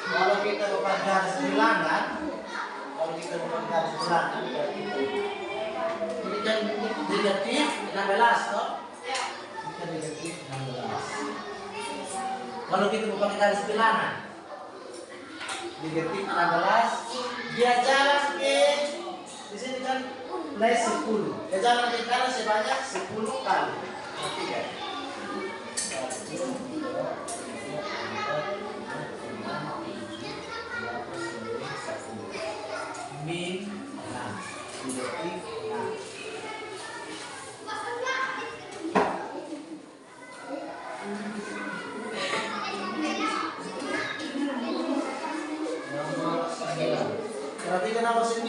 Kalau kita bukan garis bilangan, berarti ini kan negatif 16 toh? Ini kan negatif 16. Kalau kita bukan garis bilangan, negatif 16, dia jalan ke di sini kan plus 10. Dia jalan ke kanan sebanyak 10 kali. Perhatikan. Min 6 negatif 6. Nomor 9. Perhatikan nomor 9.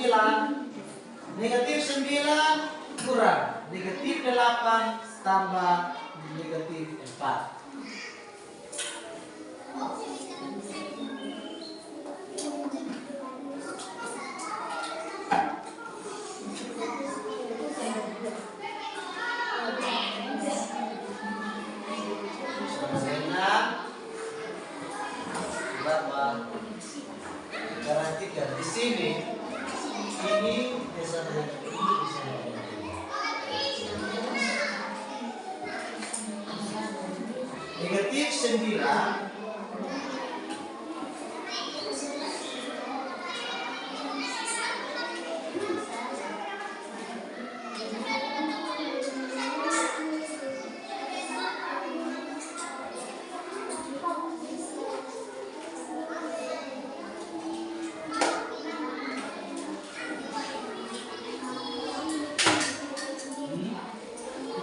Negatif 9 kurang negatif 8 tambah negatif 4. Perhatikan di sini, ini bisa dengan ini bisa dengan ini. Negatif 9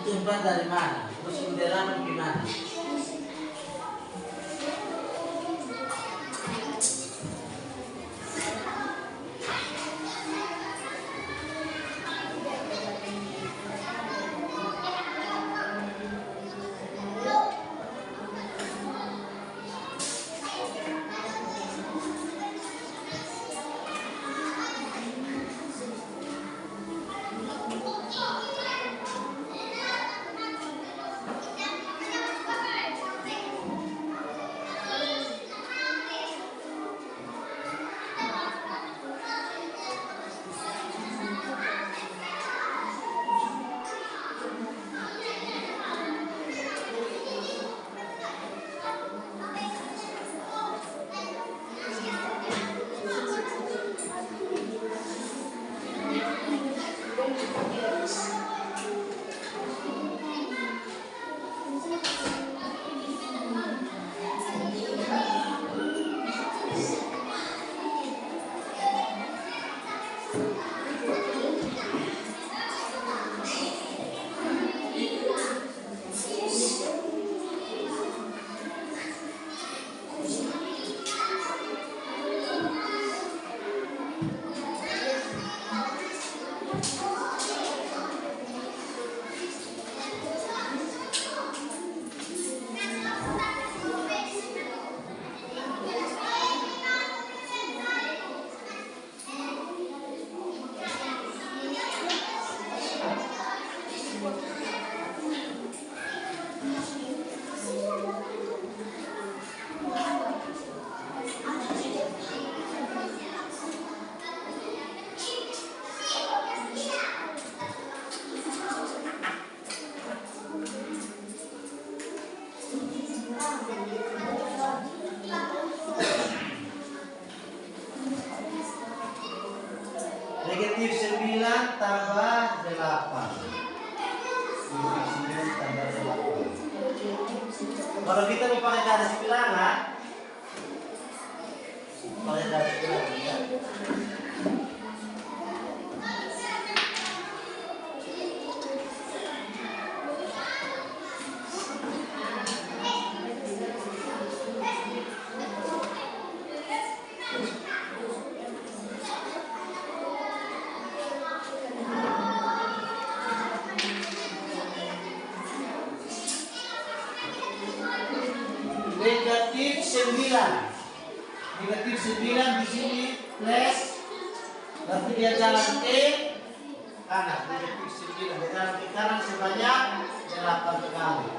Jumlah dari mana? Terus bendera gimana? Negatif 9 tambah 8. Negatif 9 tambah 8. Kalau kita mau pakai garis bilangan, pakai garis bilangan ya. Negatif 9 di sini plus, berarti dia jalan ke kanan. Negatif 9 dia jalan ke kanan sebanyak 8 kali.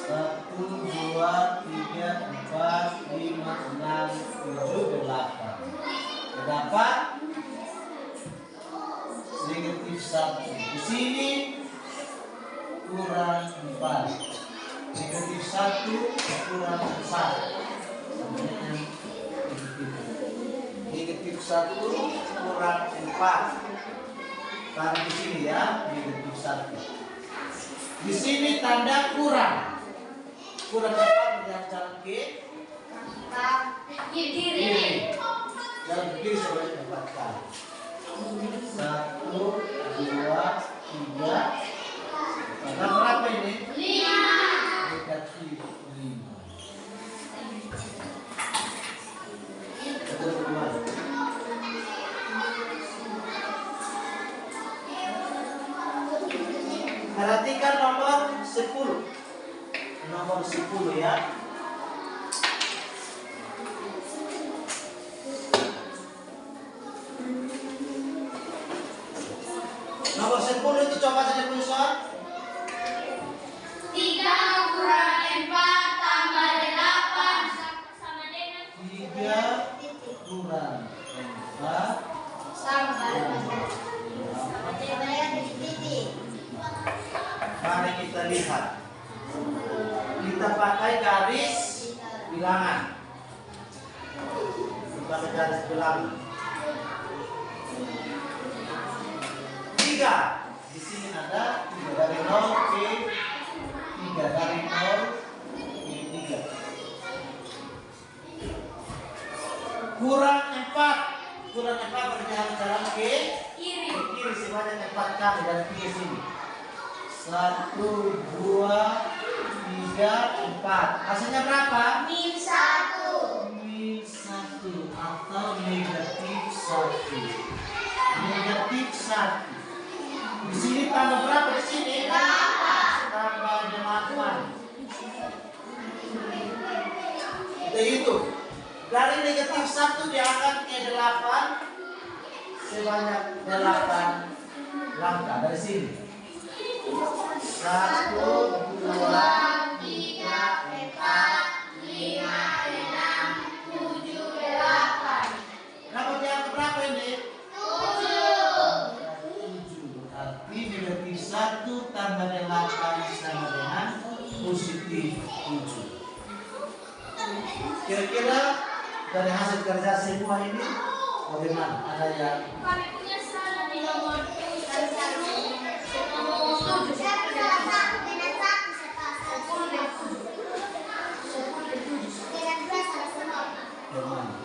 1, 2, 3, 4, 5, 6, 7, 8. Dapat negatif 1. Di sini kurang 4. Negatif 1 kurang 4. Negatif 1 kurang 4. Taruh di sini ya, negatif 1. Di sini tanda kurang. Kurang 4 yang jalan ke kiri. Jalan ke kiri sebanyak 4 kali. 1, 2, 3. Tanda berapa ini? 5. Negatif 5. Perhatikan nomor 10. Nomor 10 ya. Nomor 10 itu coba saja Profesor. 3 kurang 4 tambah 8 sama dengan 3 kurang 4 sama dengan titik. Mari kita lihat. Kita pakai garis bilangan. Kita pakai garis bilangan. 3. Di sini ada 3 dari 0 ke 3 dari 0 ke 3. Kurang 4. Kurang 4 berarti harus jalan ke kiri sebanyak 4 kali dari 3 sini. 1, 2, 3, 4. Hasilnya berapa? Min 1. Min 1 atau negatif 1. Negatif 1. Di sini tambah berapa di sini? 8. Tambah 8. Kita hitung. Dari negatif 1 diangkat ke 8 sebanyak 8 langkah dari sini. 1, 2, 3, 4, 5, 6, 7, 8. Dapat yang berapa ini? 7. Berarti negatif 1 tambah 8 sama dengan positif 7. Kira-kira dari hasil kerja semua ini bagaimana? Ada yang Kami punya salah di nomor 7. bagaimana?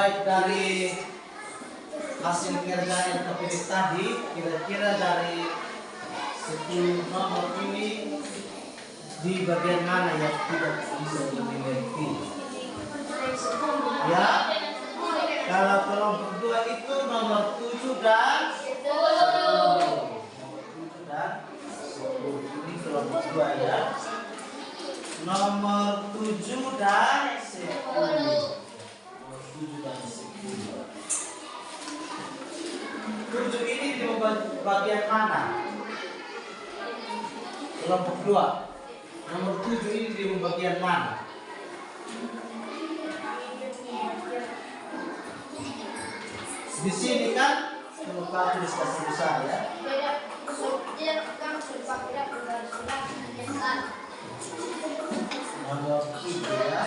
baik dari hasil kerja yang terpilih tadi, kira-kira dari 10 nomor ini di bagian mana yang tidak bisa dimiliki? Ya, kalau kelompok 2 itu nomor 7 dan 10. Nomor 7 dan 10. Ini kelompok 2 ya. Nomor 7 dan 10. Nomor 7 dan 10. 7 ini di bagian mana? Kelompok 2. Nomor 7 ini di bagian mana? Di sini kan lupa tulis kasih besar ya. Nomor 7 ya.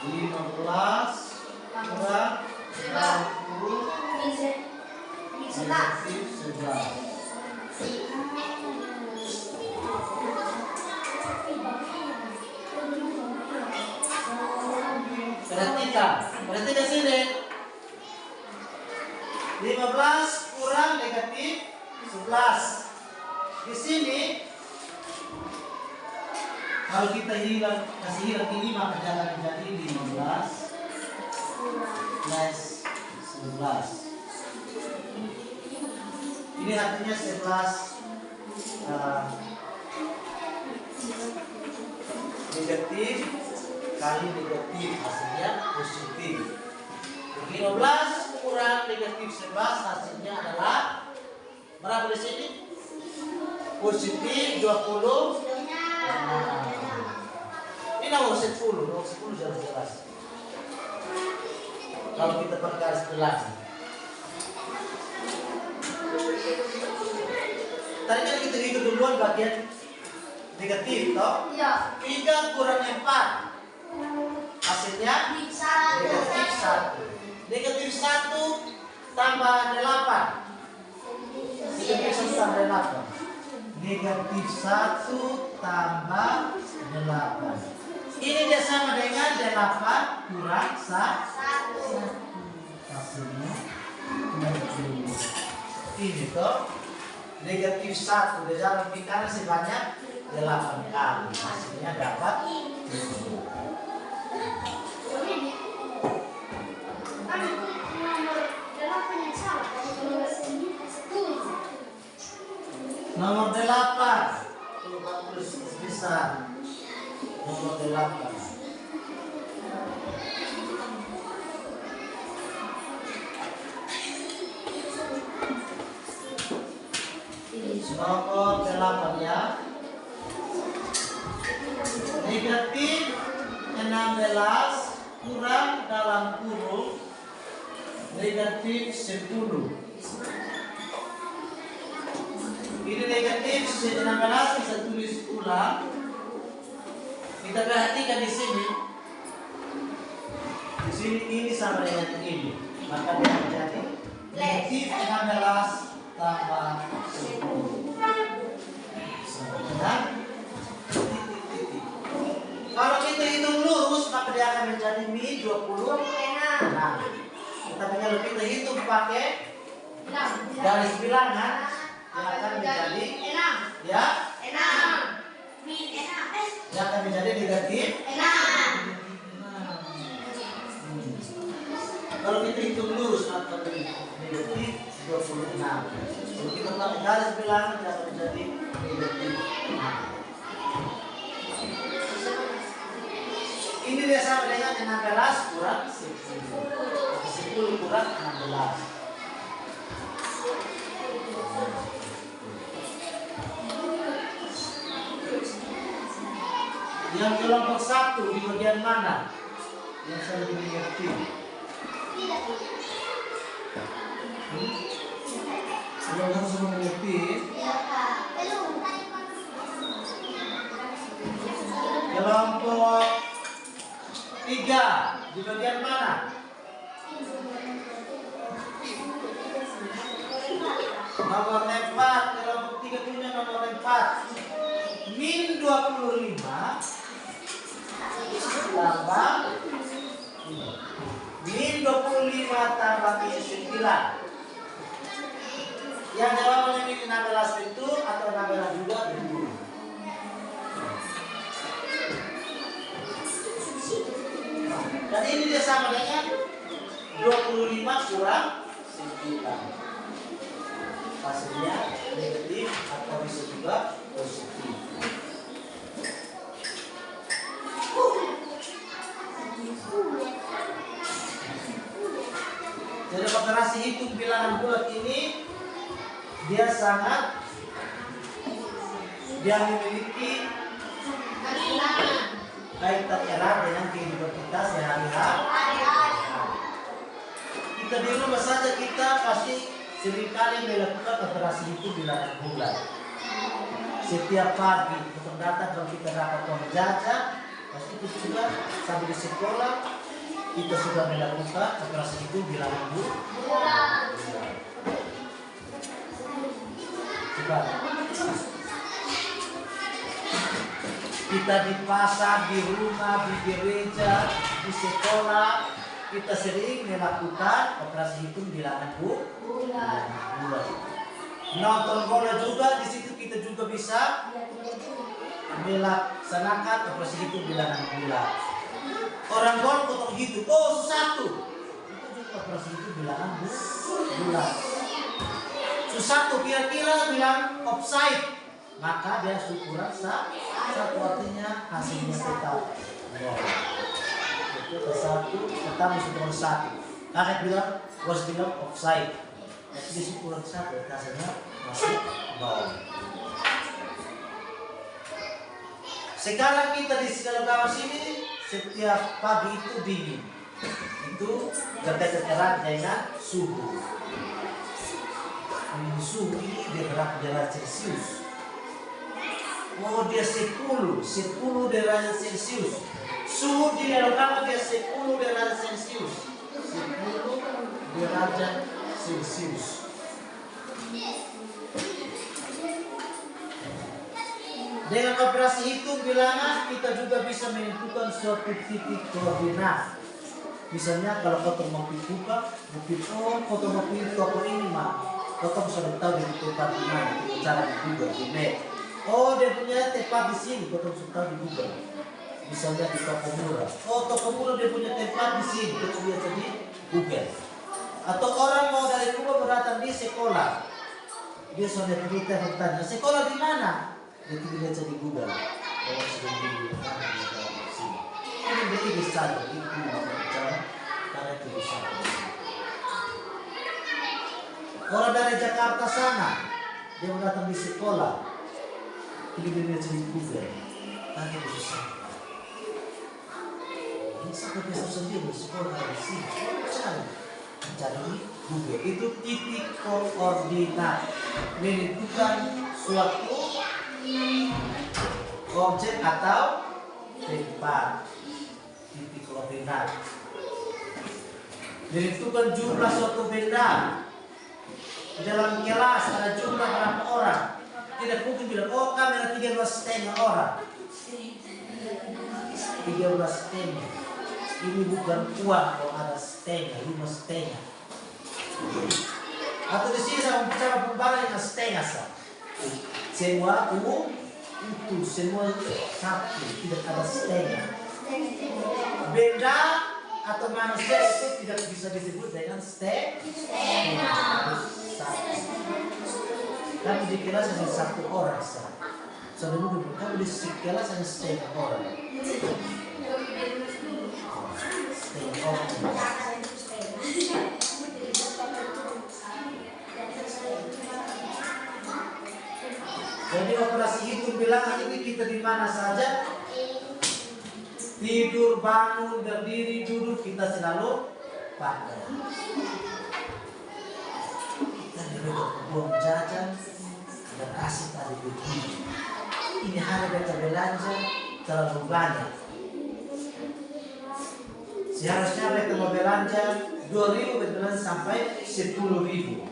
15 kurang 60 negatif 11. Perhatikan sini. 15 kurang negatif 11. Di sini kalau kita kasih hilang ini maka jangan menjadi 15 plus 11. Ini artinya 11 negatif kali negatif hasilnya positif. 15 kurang negatif 11 hasilnya adalah berapa di sini? Positif 20. Ini nomor 10, nomor 10 jelas-jelas. Kalau kita pakai garis belakang. Tadi kan kita hitung duluan bagian negatif, toh? Iya. 3 kurang 4. Hasilnya negatif 1. Negatif 1 tambah 8. Negatif 1 tambah 8. Negatif 1 tambah 8. Ini dia sama dengan 8 kurang 1. Hasilnya 7. Ini toh negatif 1 di dalam pingkaran sebanyak 8 kali. Hasilnya dapat 7. Nomor 8. Coba tulis besar. Nomor 8. Nomor 8 ya. Negatif 16 kurang dalam kurung negatif 10. Ini negatif 16 bisa tulis ulang. Kita perhatikan di sini. Di sini ini sama dengan ini. Maka dia menjadi negatif 16 tambah 10. Dan titik-titik. Kalau kita hitung lurus maka dia akan menjadi mi 20. Nah, tapi kalau kita hitung pakai garis bilangan dia akan menjadi ya dia akan menjadi negatif 6. Kalau kita hitung lurus maka negatif 26. Kalau kita pakai garis bilangan dia akan menjadi negatif 6. Ini dia sama dengan 16 kurang 10. 10 kurang 16. Yang kelompok 1 di bagian mana? Yang saya lebih mengerti. Kalau kamu semua mengerti. Kelompok 3 di bagian mana? Nomor 4. Kelompok 3 punya nomor 4. min 25 tambah min 25 tambah min 9. Yang jawabannya min 16 itu atau 16 juga itu. Dan ini dia sama dengan 25 kurang 9. Hasilnya negatif atau bisa juga positif. Jadi operasi hitung bilangan bulat ini dia memiliki kaitan erat dengan kehidupan kita sehari-hari. Kita di rumah saja kita pasti seringkali melakukan operasi hitung bilangan bulat. Setiap pagi kita datang kalau kita dapat uang jajan, pasti itu sudah sampai di sekolah kita sudah melakukan operasi hitung bilangan bulat. Coba. Kita di pasar, di rumah, di gereja, di sekolah, kita sering melakukan operasi hitung bilangan bulat. Nonton bola juga di situ kita juga bisa melaksanakan operasi hitung bilangan bulat. Orang gol potong hitung, oh 1. Itu juga operasi hitung bilangan bulat. 1 kira-kira bilang offside, maka dia ukuran 1 artinya hasilnya tetap 0. Itu 1 tetap ukuran 1. Kakek bilang offside. Jadi ukuran 1 hasilnya masih 0. Sekarang kita di sekolah sini setiap pagi itu dingin. Itu berkaitan erat dengan suhu. Suhu ini dia berapa derajat Celcius? Oh dia 10 derajat Celcius. Suhu di dalam dia 10 derajat Celcius. 10 derajat Celcius. Dengan operasi hitung bilangan kita juga bisa menentukan suatu titik koordinat. Misalnya kalau kau mau buka, kau mau pilih toko ini mah. Kau sudah tahu di tempat di mana, cara di Google, di map. Oh dia punya tempat di sini, kau sudah tahu di Google. Misalnya di toko murah. Oh toko murah dia punya tempat di sini, kau lihat di Google. Atau orang mau dari rumah berdatang di sekolah, dia sudah berita bertanya sekolah di mana? Dia lihat di Google. Oh sudah di mana di sini. Ini dia bisa itu bicara karena itu bisa. Orang dari Jakarta sana, dia mau datang di sekolah, ini dia jadi Google, tanya di sana. Ini sampai besok sendiri sekolah di sini, cari Google. Itu titik koordinat, menentukan suatu objek atau tempat. Titik koordinat, menentukan jumlah suatu benda. Di dalam kelas ada jumlah berapa orang. Tidak mungkin bilang, oh kamera 13,5 orang. 13,5. Ini bukan uang kalau ada setengah, 5,5. Atau di sini saya bicara pembagian yang setengah sah. Semua utuh, semua satu, tidak ada setengah. Benda atau manusia itu tidak bisa disebut dengan setengah. Kami di kelas hanya 1 orang sah. Sudah mungkin kami di kelas hanya setengah orang. Setengah orang. Jadi operasi hitung bilangan ini kita di mana saja, tidur, bangun, berdiri, duduk kita selalu pakai. Kita diberi uang jajan dan asik tadi begini. Ini harga kita belanja terlalu banyak. Seharusnya mereka mau belanja 2.000 belanja sampai 10.000.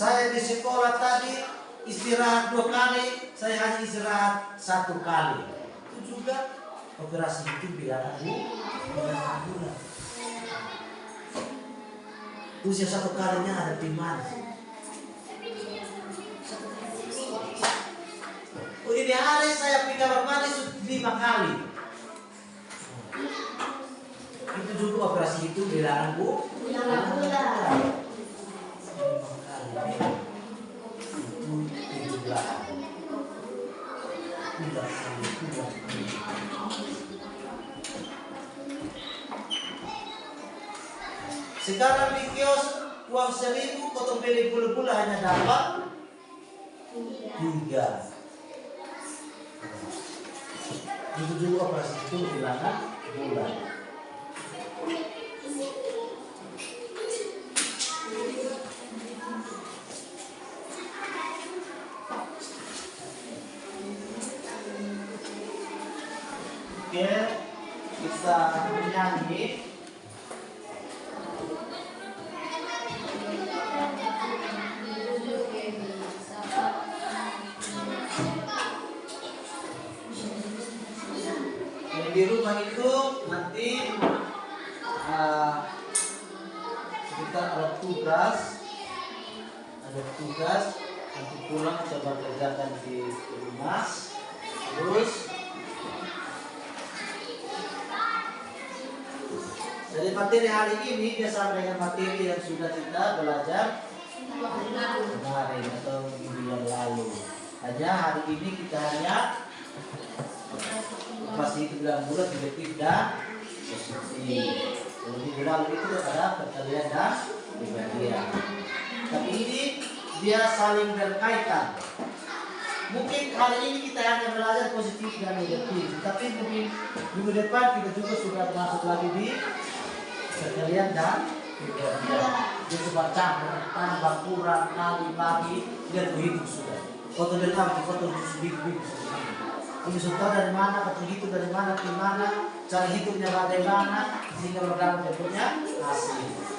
Saya di sekolah tadi istirahat 2 kali, saya hanya istirahat 1 kali. Itu juga operasi itu bilangan bulan. Usia 1 kalinya ada di mana? Oh, ini hari saya pergi kamar mandi 5 kali. Itu juga operasi itu bilangan bulan. Sekarang di kios uang 1.000 potong beli gula-gula hanya dapat 3. Itu juga operasi itu bilangan bulan. Oke, kita menyanyi. Di rumah itu nanti kita ada tugas nanti pulang coba kerjakan di rumah. Terus dari materi hari ini dia sama dengan materi yang sudah kita belajar kemarin atau minggu yang lalu. Hanya hari ini kita hanya pasti itu bilang bulat negatif dan positif. Kalau di lalu itu ada perkalian dan pembagian. Tapi ini dia saling berkaitan. Mungkin hari ini kita hanya belajar positif dan negatif, tapi mungkin minggu depan kita juga sudah masuk lagi di perkalian dan pembagian. Dia coba campur, tambah, kurang, kali, bagi, dia berhitung sudah. Foto dari apa? Foto biru. Ini sudah dari mana, atau hitung dari mana ke mana, cara hitungnya bagaimana, sehingga program punya hasil.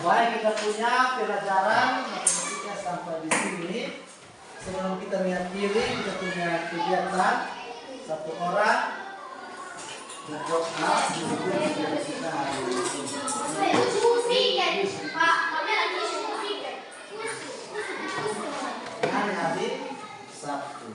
Baik, kita punya pelajaran matematika sampai di sini. Sebelum kita mengakhiri, kita punya kegiatan 1 orang untuk kita hari Sabtu.